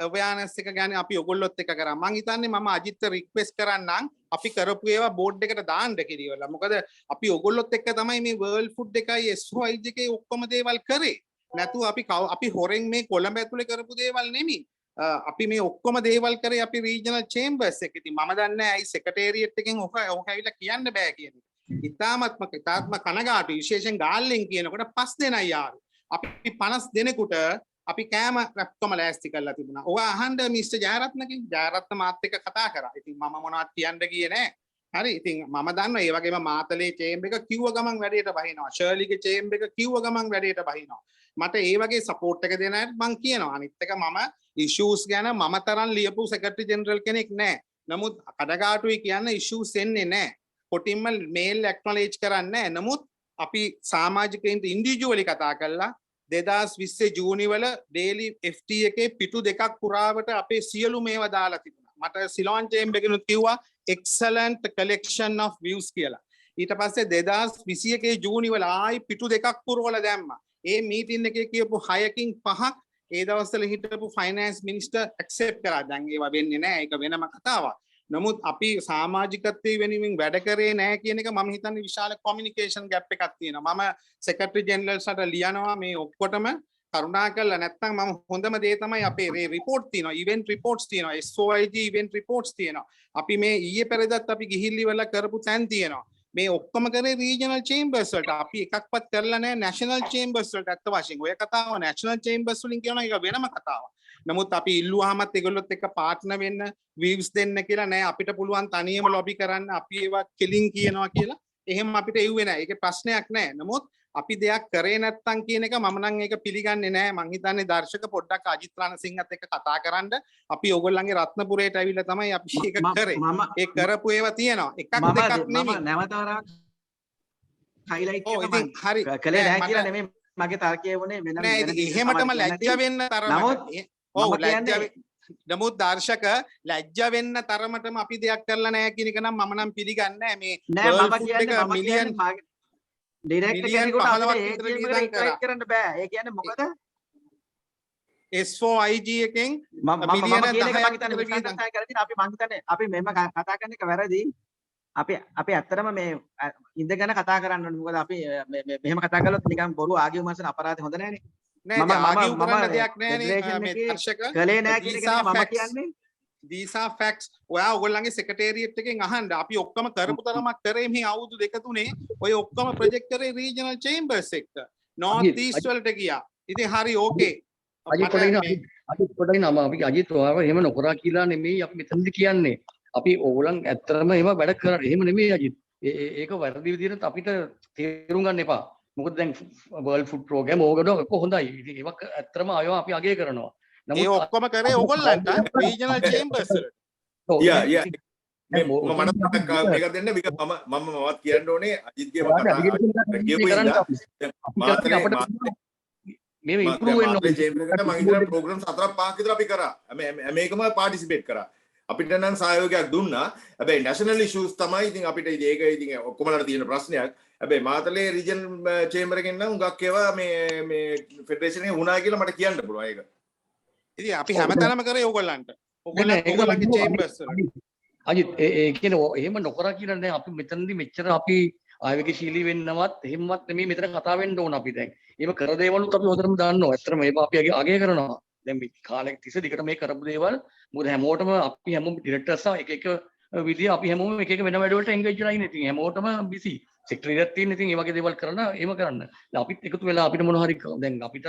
E: awareness එක ගැන අපි ඔයගොල්ලොත් එක්ක කරා. මම හිතන්නේ මම අජිත්ට රික්වෙස්ට් කරන්නම් අපි කරපු ඒවා බෝඩ් එකට දාන්න කියලා. මොකද අපි ඔයගොල්ලොත් එක්ක තමයි මේ වර්ල්ඩ් ෆුඩ් එකයි SOIG එකේ ඔක්කොම දේවල් කරේ. නැතුව අපි හොරෙන් මේ කොළඹ ඇතුලේ කරපු දේවල් නෙමෙයි. අපි මේ ඔක්කොම දේවල් කරේ අපි රීජනල් චේම්බර්ස් එක. ඉතින් මම දන්නේ නැහැ ඇයි සෙක්‍රටේරියට් එකෙන් ඔක ඇවිල්ලා කියන්න බෑ කියන එක. ඉතාමත්ම කනගාටුයි. විශේෂයෙන් ගාල්ලෙන් කියනකොට 5 දෙනයි ආවේ. අපි 50 දෙනෙකුට අපි කෑම රැප්කම ලෑස්ති කරලා තිබුණා. ඔයා අහන්න මිස්ටර් ජයරත්නගෙන් ජයරත්න මාත් එක්ක කතා කරා. ඉතින් මම මොනවත් කියන්න ගියේ නෑ. හරි. ඉතින් මම දන්නවා ඒ වගේම මාතලේ චේම්බ් එක කිව්ව ගමන් වැඩේට බහිනවා. ෂර්ලිගේ චේම්බ් එක කිව්ව ගමන් වැඩේට බහිනවා. මට ඒ වගේ සපෝට් එක දෙන අයට මං කියනවා. අනිත් එක මම ඉෂුස් ගැන මම තරම් ලියපු සෙක්‍රටරි ජෙනරල් කෙනෙක් නෑ. නමුත් කඩගාටුයි කියන්න ඉෂුස් එන්නේ නෑ. කොටින්ම මේල් ඇක්නොලෙජ් කරන්නේ නෑ. නමුත් අපි සමාජිකයින්ට ඉන්ඩිවිජුවලි කතා කළා 2020 ජූනි වල ඩේලි FT එකේ පිටු දෙකක් පුරාවට අපේ සියලු මේවා දාලා තිබුණා. මට සිලෝන් චේම්බ් එකෙනුත් කිව්වා excellent collection of views කියලා. ඊට පස්සේ 2021 ජූනි වල ආයි පිටු දෙකක් පුරවලා දැම්මා. ඒ මීටින් එකේ කියපු 6කින් 5ක් ඒ දවස්වල හිටපු ෆයිනෑන්ස් මිනිස්ටර් ඇක්සෙප්ට් කරා. දැන් ඒවා වෙන්නේ නැහැ. ඒක වෙනම කතාවක්. නමුත් අපි සමාජිකත්වයේ වෙනුවෙන් වැඩ කරේ නැහැ කියන එක මම හිතන්නේ විශාල කොමියුනිකේෂන් ગેප් එකක් තියෙනවා. මම සෙක්‍රටරි ජෙනරල්ස්ට ලියනවා මේ ඔක්කොටම කරුණාකරලා නැත්නම් මම හොඳම දේ තමයි අපේ මේ රිපෝට් තියෙනවා, ඉවෙන්ට් රිපෝට්ස් තියෙනවා, SOIG ඉවෙන්ට් රිපෝට්ස් තියෙනවා. අපි මේ ඊයේ පෙරේදත් අපි ගිහිල්ලි වල කරපු තැන් තියෙනවා. මේ ඔක්කොම කරේ රීජනල් චේම්බර්ස් වලට. අපි එකක්වත් කරලා නැහැ නැෂනල් චේම්බර්ස් වලට. අත්ත වශයෙන් ඔය කතාව නැෂනල් චේම්බර්ස් වලින් කියනවා ඒක වෙනම කතාවක්. නමුත් අපි ඉල්ලුවාමත් ඒගොල්ලොත් එක්ක පාර්ට්නර් වෙන්න වීව්ස් දෙන්න කියලා නෑ. අපිට පුළුවන් තනියම ලොබි කරන්න. අපි ඒවා කෙලින් කියනවා කියලා එහෙම අපිට එව්වේ නෑ. ඒකේ ප්‍රශ්නයක් නෑ. නමුත් අපි දෙයක් කරේ නැත්තම් කියන එක මම නම් ඒක පිළිගන්නේ නෑ. මං හිතන්නේ දර්ශක පොඩ්ඩක් අජිත් රණසිංහත් එක්ක කතා කරන්න. අපි ඕගොල්ලන්ගේ රත්නපුරේට ඇවිල්ලා තමයි අපි ඒක කරේ. ඒ කරපු ඒවා තියෙනවා. එකක් දෙකක් නෙමෙයි.
I: මම නැවතවරක් highlight එක හරි කලේ නැහැ කියලා නෙමෙයි මගේ තර්කය වුණේ වෙන
E: එහෙමටම ලැජ්ජ වෙන්න තරමට. ඔව් නමුත් දර්ශක ලැජ්ජ වෙන්න තරමටම අපි දෙයක් කරලා නැහැ කියන එක නම් මම නම් පිළිගන්නේ නැහැ. මේ
I: නෑ මම කියන්නේ මිලියන් ඩිරෙක්ට් කෙනෙකුට අපිට කරන්න බෑ. ඒ කියන්නේ මොකද?
E: S4IG එකෙන්
I: මිලියන 10ක් අපි මං හිතන්නේ අපි මෙහෙම කතා කරන එක වැරදි. අපි ඇත්තටම මේ ඉඳගෙන කතා කරන්න ඕනේ. මොකද අපි මෙහෙම කතා කළොත් නිකන් බොරු ආගියුමන්ස් අපරාධ හොඳ නැහැනේ.
E: these are facts. ඔයා ඔයගොල්ලන්ගේ සෙක්‍රටේරියට් එකෙන් අහන්න. අපි ඔක්කොම කරපු තරමක් කරේ මේ අවුරුදු දෙක තුනේ ඔය ඔක්කොම ප්‍රොජෙක්ට් කරේ රීජනල් චේම්බර්ස් එක්ක. නෝර්ත් ඊස්ට් වලට ගියා. ඉතින් හරි ඕකේ.
H: අජිත් පොඩ්ඩක් නම අපි අජිත් ඔයාව එහෙම නොකරා කියලා නෙමෙයි අපි මෙතනදි කියන්නේ. අපි ඕගොල්ලන් ඇත්තටම එහෙම වැඩ කරා. එහෙම නෙමෙයි අජිත්. ඒක වැරදි විදිහට අපිට තේරුම් ගන්න එපා. මොකද දැන් වර්ල්ඩ් ෆුඩ් ප්‍රෝග්‍රෑම් ඕගොඩ ඔක්කොම හොඳයි. ඉතින් ඒවක් ඇත්තටම අයව අපි අගය කරනවා.
E: නමුත් ඒ ඔක්කොම කරේ ඕගොල්ලන්ට රීජනල් චේම්බර්ස් වලට.
J: මේක දෙන්න මම මවත් කියන්න ඕනේ අජිත්ගේ මාතලේ චේම්බර් එකට මම හිතන ප්‍රෝග්‍රෑම් 4ක් 5ක් විතර අපි කරා. මේකම පාටිසිපේට් කරා. අපිට නම් සහයෝගයක් දුන්නා. හැබැයි නැෂනල් ඉෂුස් තමයි ඉතින් අපිට ඒක ඉතින් ඔක්කොමලට තියෙන ප්‍රශ්නයක්. හැබැයි මාතලේ රීජන් චේම්බර් එකෙන් නම් හුඟක් ඒවා මේ ෆෙඩරේෂන් එකේ වුණා කියලා මට කියන්න පුළුවන් ඒක.
E: ඉතින් අපි හැමතැනම කරේ ඕගොල්ලන්ට. ඕගොල්ලන්ගේ චේම්බර්ස් වල.
H: අජිත් ඒ කියන්නේ එහෙම නොකරා කියලා දැන් අපි මෙතනදී මෙච්චර අපි ආවේගශීලී වෙන්නවත් එහෙමවත් නෙමෙයි මෙතන කතා වෙන්න ඕන අපි දැන්. එහෙම කර දේවලුත් අපි හොඳටම දන්නවා. ඇත්තටම මේක අපි අගය කරනවා. දැන් මේ කාලෙක තිස්සේ දිගට මේ කරපු දේවල් මොකද හැමෝටම අපි හැමෝම ඩිරෙක්ටර්ස්ලා එක එක විදිය අපි හැමෝම එක එක වෙන වැඩ වලට එන්ගේජ් වෙලා ඉන්නේ. ඉතින් හැමෝටම බිසි. සෙක්‍රටරියට් තියෙන ඉතින් මේ වගේ දේවල් කරන එහෙම කරන්න. දැන් අපිත් එකතු වෙලා අපිට මොන හරි දැන් අපිට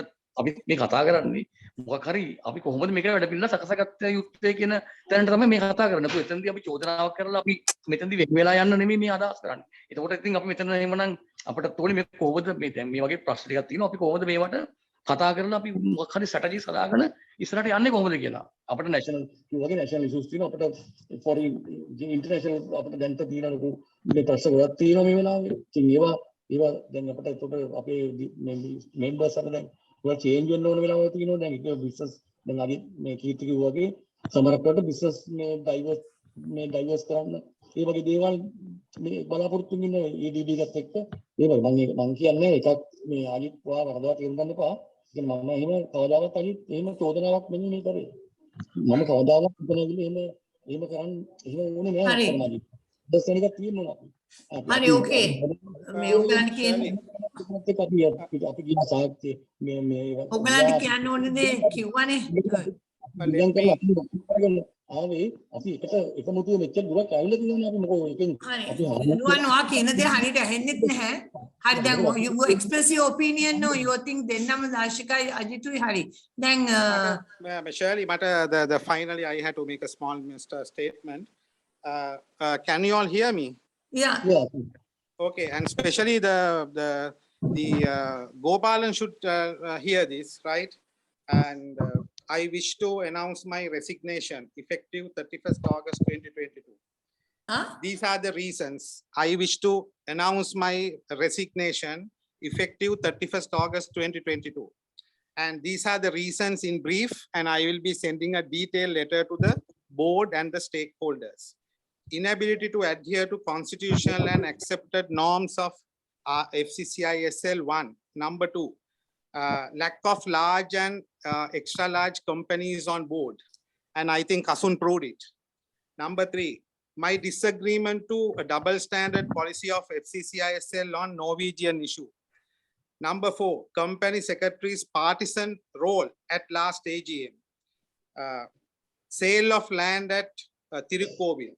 H: මේ කතා කරන්නේ මොකක් හරි අපි කොහොමද මේක වැඩ පිළිලා සකසගත්ත යුත්තේ කියන තැනට තමයි මේ කතා කරන්නේ. ඒක එතනදී අපි චෝදනාවක් කරලා අපි මෙතනදී වෙන් වෙලා යන්න නෙමෙයි මේ අදහස් කරන්නේ. එතකොට ඉතින් අපි මෙතන එහෙමනම් අපිට තෝරි මේ කොහොමද මේ දැන් මේ වගේ ප්‍රශ්න ටිකක් තියෙනවා. අපි කොහොමද මේවට කතා කරලා අපි මොකක් හරි ස්ට්‍රැටජිස් හදාගෙන ඉස්සරහට යන්නේ කොහොමද කියලා. අපිට නැෂනල් වගේ නැෂනල් ඉෂුස් තියෙනවා. අපිට ෆොරින් ඉන්ටර්නැෂනල් අපිට දැන් තියෙන ලොකු මේ ප්‍රශ්න ගොඩක් තියෙනවා මේ වෙලාවේ. ඉතින් ඒවා දැන් අපිට ඒකට අපේ මෙම්බර්ස් අර දැන් ඔය චේන්ජ් වෙන්න ඕන වෙලාවල් තියෙනවා. දැන් ඒක බිස්නස් දැන් අපි මේ කීර්ති කිව්වා වගේ සමහරකට බිස්නස් මේ ඩයිවර්ස් කරන්න ඒ වගේ දේවල් මේ බලාපොරොත්තු වෙන EDB එකත් එක්ක ඒක මම කියන්නේ එකක් මේ අනිත් වා වරදවා තේරුම් ගන්න එපා. ඉතින් මම එහෙම කවදාවත් අනිත් එහෙම චෝදනාවක් නෙමෙයි මේ කරේ. මම කවදාවත් හිතනවිල එහෙම කරන්න එහෙම ඕනේ නෑ තමයි. දැන් ඒක තියෙනවා.
A: හරි ඕකේ. මේ උගලන් කියන්නේ
H: අපි කියන සාහිත්‍ය මේ
A: ඔයගලන්ට කියන්න ඕනේ දේ කිව්වනේ.
H: ආවේ අපි එක මුතුවේ මෙච්චර දුරක් ඇවිල්ලා තියෙනවා අපි මොකෝ එකෙන්
A: අපි නුවන්වා කියන දේ හරියට ඇහෙන්නෙත් නැහැ. හරි දැන් you express your opinion no you think දෙන්නම දාශිකයි අජිතුයි හරි. දැන්
E: Shirley the finally I had to make a small statement. Can you all hear me?
A: Yeah.
E: Okay, and especially the Gopalan should hear this, right? And I wish to announce my resignation effective 31st August 2022. These are the reasons I wish to announce my resignation effective 31st August 2022. And these are the reasons in brief, and I will be sending a detailed letter to the board and the stakeholders. Inability to adhere to constitutional and accepted norms of FCCISL 1. Number 2, lack of large and extra large companies on board. And I think Asun proved it. Number 3, my disagreement to a double standard policy of FCCISL on Norwegian issue. Number 4, company secretary's partisan role at last AGM. Sale of land at Tirukkovil.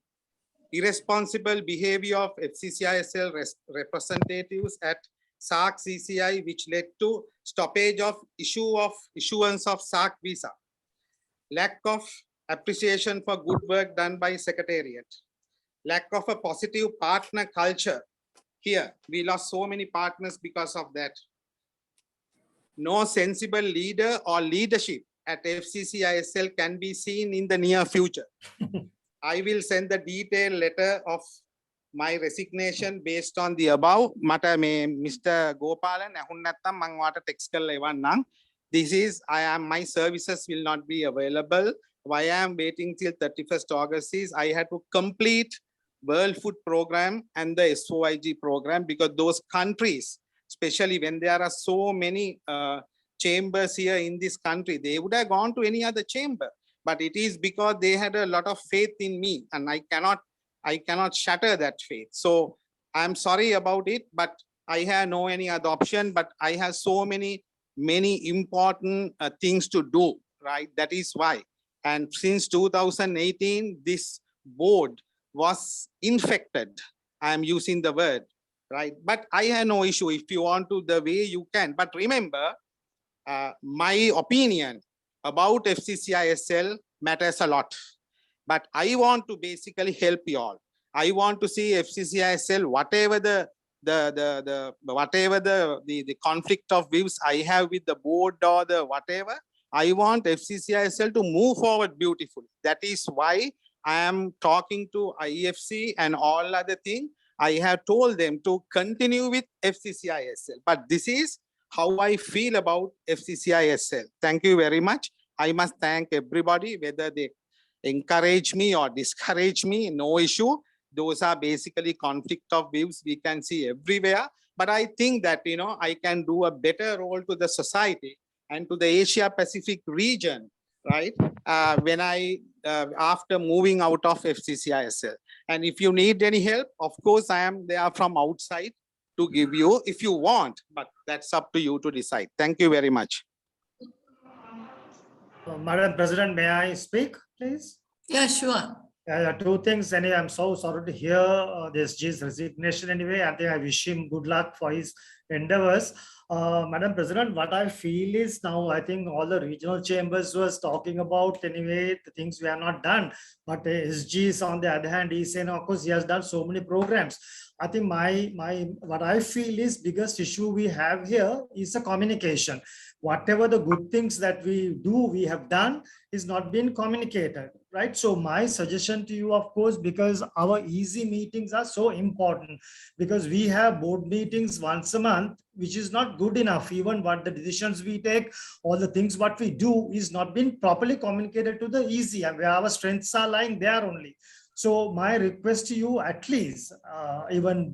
E: Irresponsible behavior of FCCISL representatives at SARC CCI, which led to stoppage of issuance of SARC visa. Lack of appreciation for good work done by Secretariat. Lack of a positive partner culture. Here, we lost so many partners because of that. No sensible leader or leadership at FCCISL can be seen in the near future. I will send the detailed letter of my resignation based on the above. Mata me Mr. Gopalan ahun natham mang wata text karala ewannan. This is my services will not be available. Why I am waiting till 31st August is I had to complete World Food Program and the SOIG program, because those countries, especially when there are so many chambers here in this country, they would have gone to any other chamber. But it is because they had a lot of faith in me, and I cannot shatter that faith. So I'm sorry about it, but I have no any other option. But I have so many important things to do, right? That is why. And since 2018, this board was infected. I am using the word, right? But I have no issue. If you want to, the way you can. But remember, my opinion about FCCISL matters a lot. But I want to basically help you all. I want to see FCCISL, whatever the conflict of views I have with the board or the whatever, I want FCCISL to move forward beautifully. That is why I am talking to IFC and all other things. I have told them to continue with FCCISL, but this is how I feel about FCCISL. Thank you very much. I must thank everybody, whether they encourage me or discourage me, no issue. Those are basically conflict of views we can see everywhere. But I think that, I can do a better role to the society and to the Asia Pacific region, right? When after moving out of FCCISL. And if you need any help, of course, I am there from outside to give you if you want, but that's up to you to decide. Thank you very much.
F: Madam President, may I speak, please?
A: Yeah, sure.
F: Two things. Anyway, I'm so sorry to hear this SG's resignation. Anyway, I think I wish him good luck for his endeavors. Madam President, what I feel is now I think all the regional chambers was talking about anyway the things we have not done, but SG is on the other hand, he's saying of course he has done so many programs. I think what I feel is biggest issue we have here is the communication. Whatever the good things that we have done is not being communicated, right? So my suggestion to you, of course, because our easy meetings are so important, because we have board meetings once a month, which is not good enough. Even what the decisions we take, all the things what we do is not being properly communicated to the easy, and where our strengths are lying there only. So my request to you, at least, even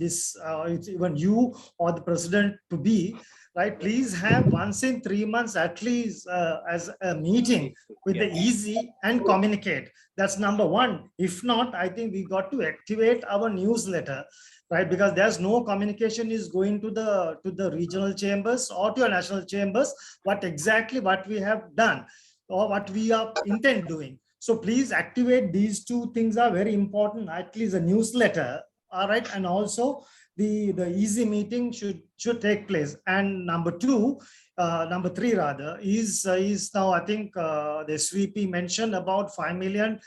F: you or the president to be, right, please have once in 3 months at least as a meeting with the easy and communicate. That's number one. If not, I think we got to activate our newsletter, right? Because there's no communication is going to the regional chambers or to our national chambers, what we have done or what we are intend doing. So please activate these two things are very important, at least a newsletter, all right, and also the easy meeting should take place. And number three rather is now I think the SVP mentioned about 5 million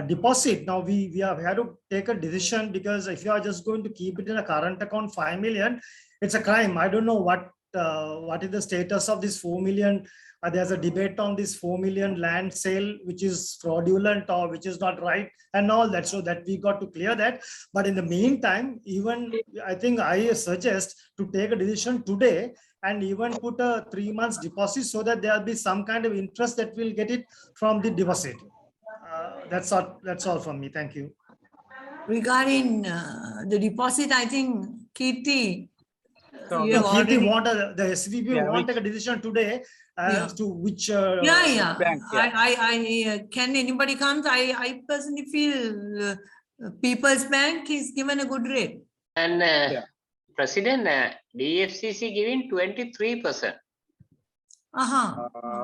F: deposit. Now we have had to take a decision, because if you are just going to keep it in a current account 5 million, it's a crime. I don't know what is the status of this 4 million. There's a debate on this 4 million land sale, which is fraudulent or which is not right and all that. So that we got to clear that. But in the meantime, even I think I suggest to take a decision today and even put a 3 months deposit so that there'll be some kind of interest that we'll get it from the deposit. That's all from me. Thank you.
A: Regarding the deposit, I think Kirti,
F: so the SVP want to take a decision today as to which
A: bank. Can anybody come? I personally feel People's Bank is given a good rate.
K: And President, DFCC giving 23%.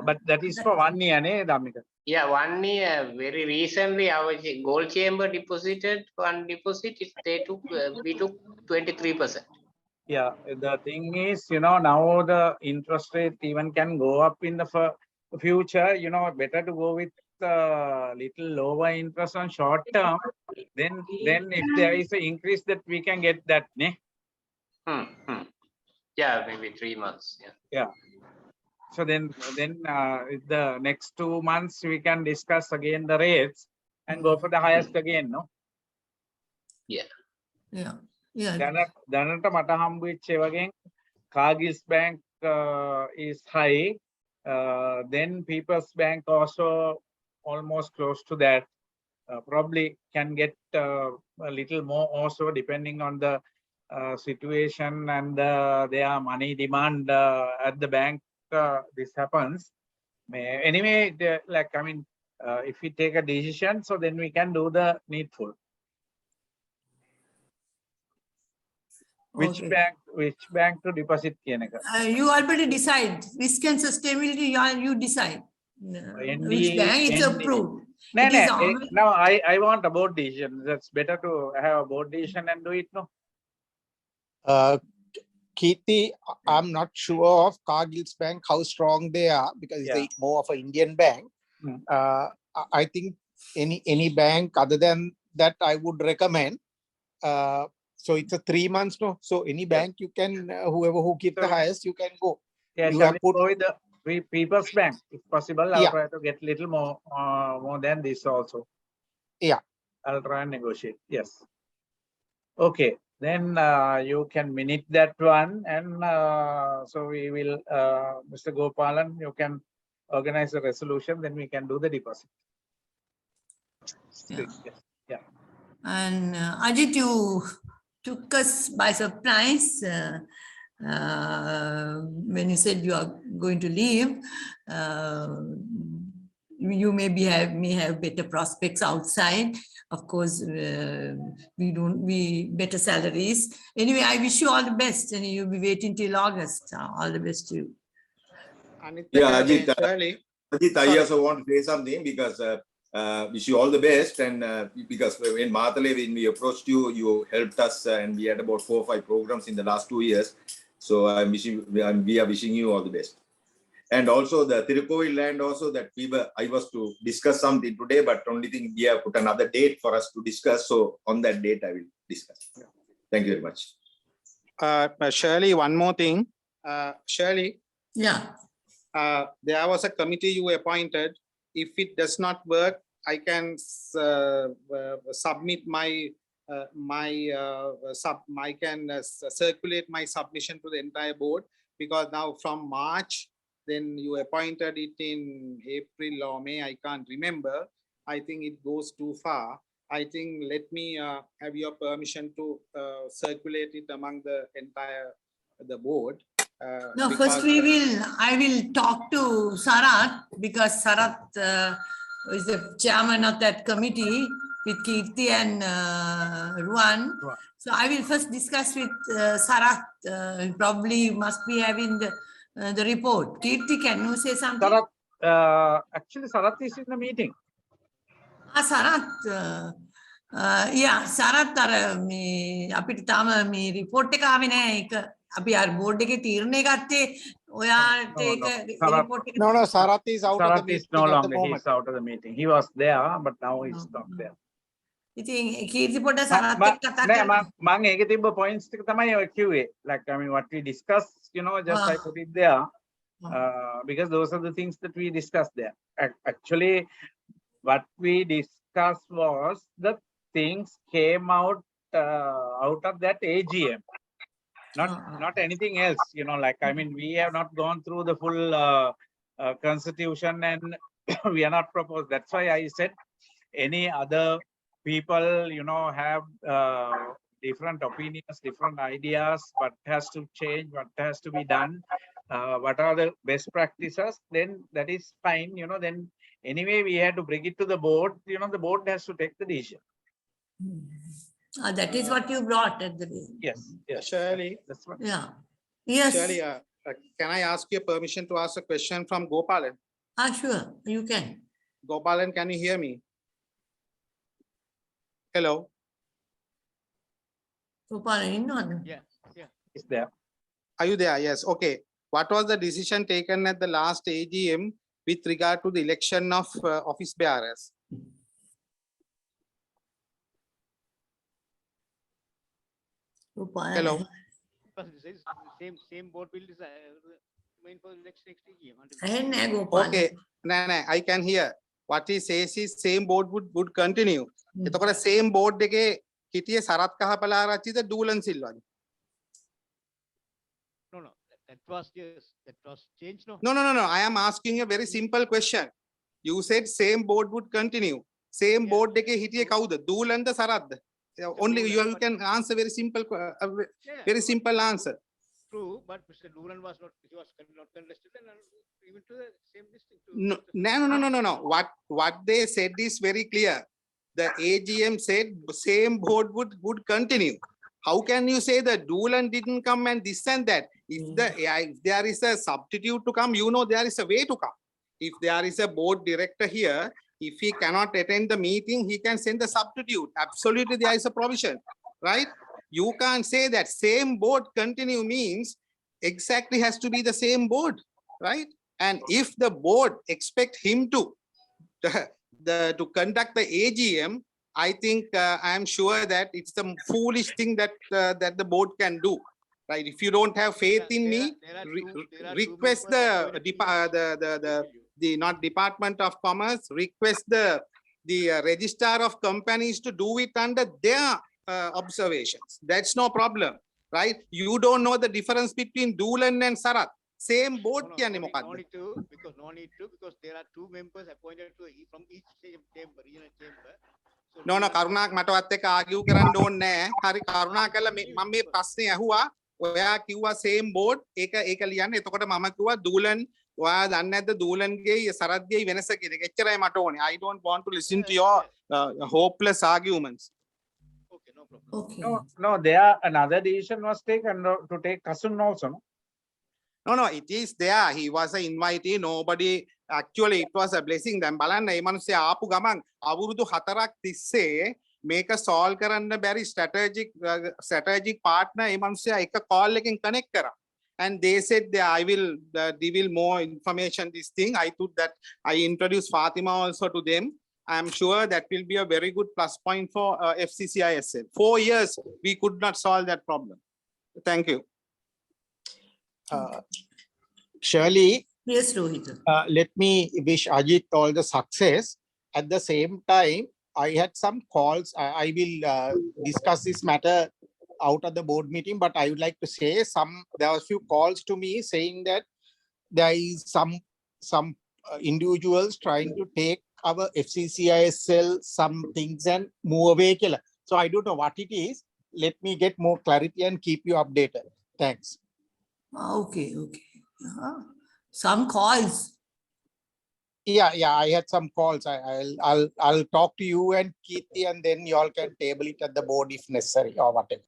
D: But that is for 1 year, Damika.
K: Yeah, 1 year. Very recently, our gold chamber deposited one deposit. We took 23%.
D: Yeah, the thing is, now the interest rate even can go up in the future. Better to go with little lower interest on short term. Then if there is an increase that we can get that, ne?
K: Yeah, maybe 3 months.
D: Yeah. So then the next 2 months we can discuss again the rates and go for the highest again, no?
K: Yeah.
D: දැනට මට හම්බ වෙච්ච වගේ Cargill's Bank is high, then People's Bank also almost close to that. Probably can get a little more also depending on the situation and their money demand at the bank. This happens. Anyway, if we take a decision, so then we can do the needful. Which bank to deposit?
A: You already decide. Risk and sustainability, you decide. Which bank is approved.
D: No, I want a board decision. That's better to have a board decision and do it, no?
G: Kirti, I'm not sure of Cargill's Bank, how strong they are, because it's more of an Indian bank. I think any bank other than that I would recommend. So it's a 3 months, no? So any bank you can, whoever who keep the highest, you can go.
D: Yeah,
G: you
D: have put go with the People's Bank, if possible. I'll try to get little more than this also.
G: Yeah,
D: I'll try and negotiate. Yes. Okay, then you can minute that one, and so we will, Mr. Gopalan, you can organize a resolution, then we can do the deposit.
A: Yeah.
D: Yes. Yeah.
A: And Ajit, you took us by surprise when you said you are going to leave. You may have better prospects outside. Of course, we better salaries. Anyway, I wish you all the best, and you'll be waiting till August. All the best to you.
J: Yeah, Ajit, Ajit, I also want to say something because wish you all the best, and because when Mahatale, when we approached you, you helped us, and we had about 4 or 5 programs in the last 2 years. So we are wishing you all the best. And also the Tirukkovil land also that I was to discuss something today, but only thing we have put another date for us to discuss. So on that date, I will discuss. Thank you very much.
E: Shirley, one more thing. Shirley.
A: Yeah.
E: There was a committee you appointed. If it does not work, I can submit circulate my submission to the entire board, because now from March, then you appointed it in April or May, I can't remember. I think it goes too far. I think let me have your permission to circulate it among the board.
A: No, first I will talk to Sarat, because Sarat is the chairman of that committee with Kirti and Ruan. So I will first discuss with Sarat. Probably must be having the report. Kirti, can you say something?
D: Sarat, actually, Sarat is in the meeting.
A: Sarat, yeah, Sarat අපිට තාම මේ report එක ආවේ නැහැ. ඒක අපි අර board එකේ තීරණය ගත්තේ ඔයාට ඒක report එක.
G: No, Sarat is out of the meeting.
D: No longer, he's out of the meeting. He was there, but now he's not there.
A: ඉතින් කීර්ති පොඩ සරත් එක්ක කතා කරමු.
D: මම ඒකේ තිබ්බ points ටික තමයි ඔය කිව්වේ. Like, I mean, what we discussed, just I put it there. Because those are the things that we discussed there. Actually, what we discussed was the things came out of that AGM, not anything else. Like, I mean, we have not gone through the full constitution, and we are not proposed. That's why I said any other people, have different opinions, different ideas, what has to change, what has to be done, what are the best practices, then that is fine. Then anyway, we had to bring it to the board. The board has to take the decision.
A: That is what you brought at the beginning.
D: Yes.
E: Shirley.
D: That's what.
A: Yeah. Yes.
E: Shirley, can I ask you permission to ask a question from Gopalan?
A: Sure, you can.
E: Gopalan, can you hear me? Hello.
A: Gopalan,
C: yeah.
D: Is there?
E: Are you there? Yes. Okay. What was the decision taken at the last AGM with regard to the election of office bearers? Hello.
C: Same board will remain for the next AGM.
E: Okay. No, I can hear. What he says is same board would continue. The same board deke kitiye Sarat Kahapalarachi the Dulan Silva.
C: No. That was changed. No.
E: No. I am asking a very simple question. You said same board would continue. Same board deke hitiye kauda Dulan the Sarat. Only you can answer very simple, very simple answer.
C: True, but Mr. Duran was not. He was not contested, and even to the same district.
E: No. What they said is very clear. The AGM said same board would continue. How can you say that Dulan didn't come and this and that? If there is a substitute to come, there is a way to come. If there is a board director here, if he cannot attend the meeting, he can send the substitute. Absolutely, there is a provision, right? You can't say that same board continue means exactly has to be the same board, right? And if the board expect him to conduct the AGM, I think I am sure that it's the foolish thing that that the board can do, right? If you don't have faith in me, request the not Department of Commerce, request the the registrar of companies to do it under their observations. That's no problem, right? You don't know the difference between Doolan and Sarat. Same board.
C: No need to, because there are 2 members appointed from each chamber, regional chamber.
E: No, කරුණාක් මටවත් එක්ක argue කරන්න ඕනේ නැහැ. හරි කරුණාකරලා මම මේ ප්‍රශ්නේ ඇහුවා. ඔයා කිව්වා same board ඒක ලියන්න. එතකොට මම කිව්වා දූලන් ඔයා දන්නේ නැද්ද දූලන්ගේ සරත්ගේ වෙනස කියන එක. එච්චරයි මට ඕනේ. I don't want to listen to your hopeless arguments.
C: Okay, no problem.
A: Okay.
D: No, there another decision was taken to take Kasun also.
E: No, it is there. He was an invitee. Nobody, actually, it was a blessing. Then බලන්න මේ මිනිස්සේ ආපු ගමන් අවුරුදු 4ක් තිස්සේ මේක solve කරන්න බැරි strategic partner මේ මිනිස්යා එක call එකකින් connect කරා. And they said that I will reveal more information this thing. I thought that I introduced Fatima also to them. I am sure that will be a very good plus point for FCCISL. 4 years, we could not solve that problem. Thank you.
G: Shirley,
A: Yes, Rohit.
G: let me wish Ajit all the success. At the same time, I had some calls. I will discuss this matter out of the board meeting, but I would like to say there were a few calls to me saying that there is some individuals trying to take our FCCISL some things and move away. So I don't know what it is. Let me get more clarity and keep you updated. Thanks.
A: Okay. Some calls.
G: Yeah, I had some calls. I'll talk to you and Kirti, and then you all can table it at the board if necessary or whatever.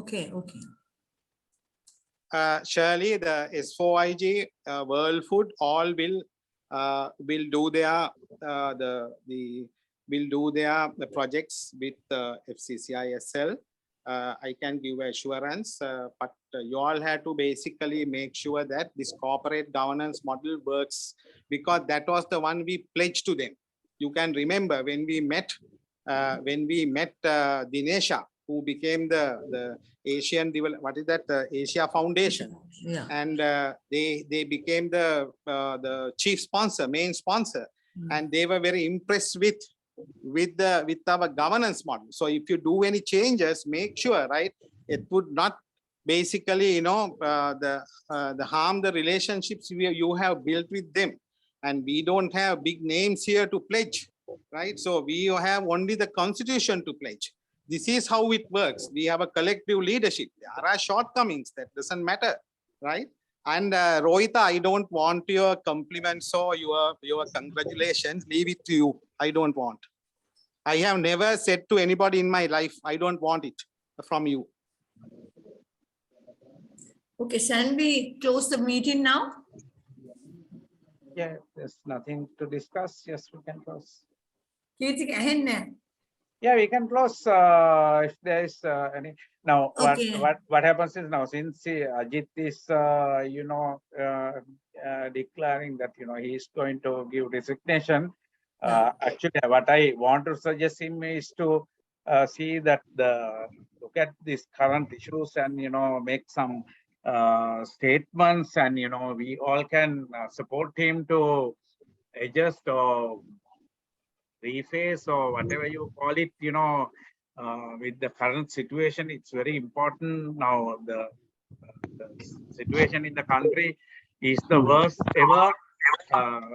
A: Okay.
E: Surely the S4IG, World Food, all will do their the projects with FCCISL. I can give assurance, but you all have to basically make sure that this corporate governance model works, because that was the one we pledged to them. You can remember when we met Dinesha, who became the Asian Asia Foundation,
A: Yeah.
E: and they became the chief sponsor, main sponsor, and they were very impressed with our governance model. So if you do any changes, make sure, right, it would not basically the harm the relationships you have built with them. And we don't have big names here to pledge, right? So we have only the constitution to pledge. This is how it works. We have a collective leadership. There are shortcomings, that doesn't matter, right? And Rohita, I don't want your compliments or your congratulations. Leave it to you. I don't want. I have never said to anybody in my life, I don't want it from you.
A: Okay, shall we close the meeting now?
D: Yeah, there's nothing to discuss. Yes, we can close.
A: Kirti, ඇහෙන්නේ?
D: Yeah, we can close if there is any. Now,
A: Okay.
D: what happens is now, since Ajit is declaring that he is going to give resignation. Actually, what I want to suggest him is to see that look at these current issues and make some statements, and we all can support him to adjust or reface or whatever you call it, with the current situation. It's very important now. The situation in the country is the worst ever.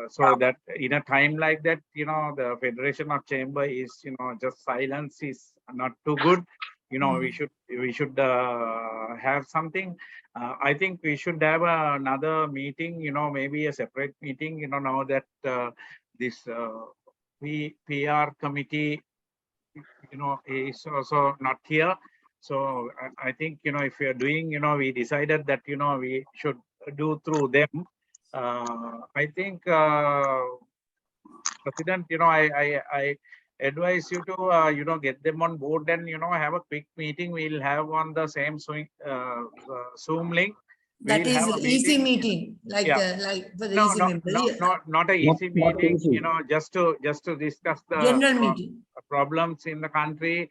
D: So that in a time like that, the Federation of Chamber is, just silence is not too good. We should have something. I think we should have another meeting, maybe a separate meeting, now that this PR committee, is also not here. So I think, if we are doing, we decided that, we should do through them. I think, President, I advise you to, get them on board and, have a quick meeting. We'll have on the same Zoom link.
A: That is easy meeting, like for the easy member.
D: Not an easy meeting, just to discuss the
A: general meeting
D: problems in the country,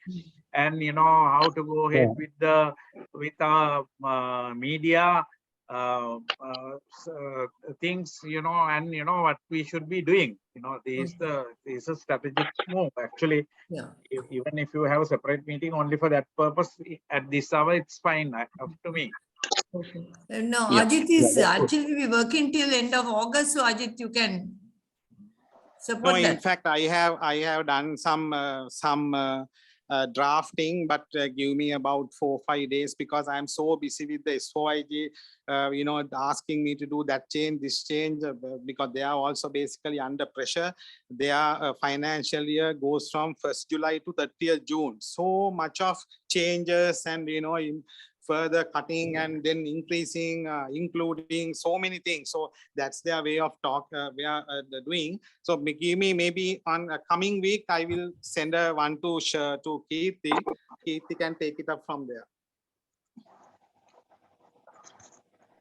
D: and how to go ahead with our media, things, and what we should be doing. This is a strategic move. Actually,
A: Yeah.
D: even if you have a separate meeting only for that purpose at this hour, it's fine up to me.
A: Okay. No, Ajit is actually we working till end of August, so Ajit, you can support
E: No,
A: that.
E: in fact, I have done some drafting, but give me about 4 or 5 days because I'm so busy with the SOIG, asking me to do that change, this change, because they are also basically under pressure. Their financial year goes from 1st July to 30th June. So much of changes and, in further cutting and then increasing, including so many things. So that's their way of doing. So give me maybe on a coming week, I will send one to Keerthi. Keerthi can take it up from there.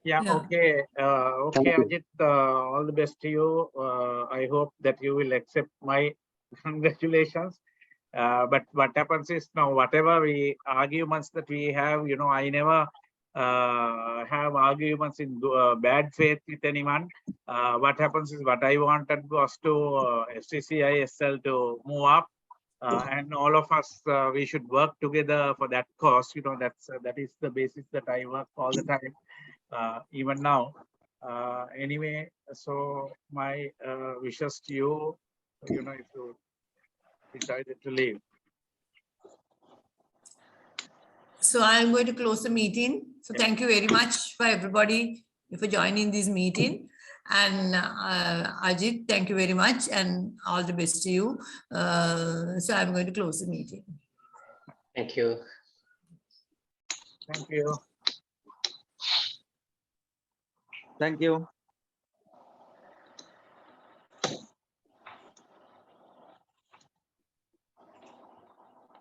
D: Yeah. Okay. Okay, Ajit, all the best to you. I hope that you will accept my congratulations. But what happens is now, whatever arguments that we have, I never have arguments in bad faith with anyone. What happens is what I wanted was to FCCISL to move up, and all of us we should work together for that cause. That is the basis that I work all the time, even now. Anyway, so my wishes to you, if you decided to leave.
A: So I'm going to close the meeting. So thank you very much for everybody for joining this meeting. And Ajit, thank you very much and all the best to you. So I'm going to close the meeting.
K: Thank you.
D: Thank you.
I: Thank you.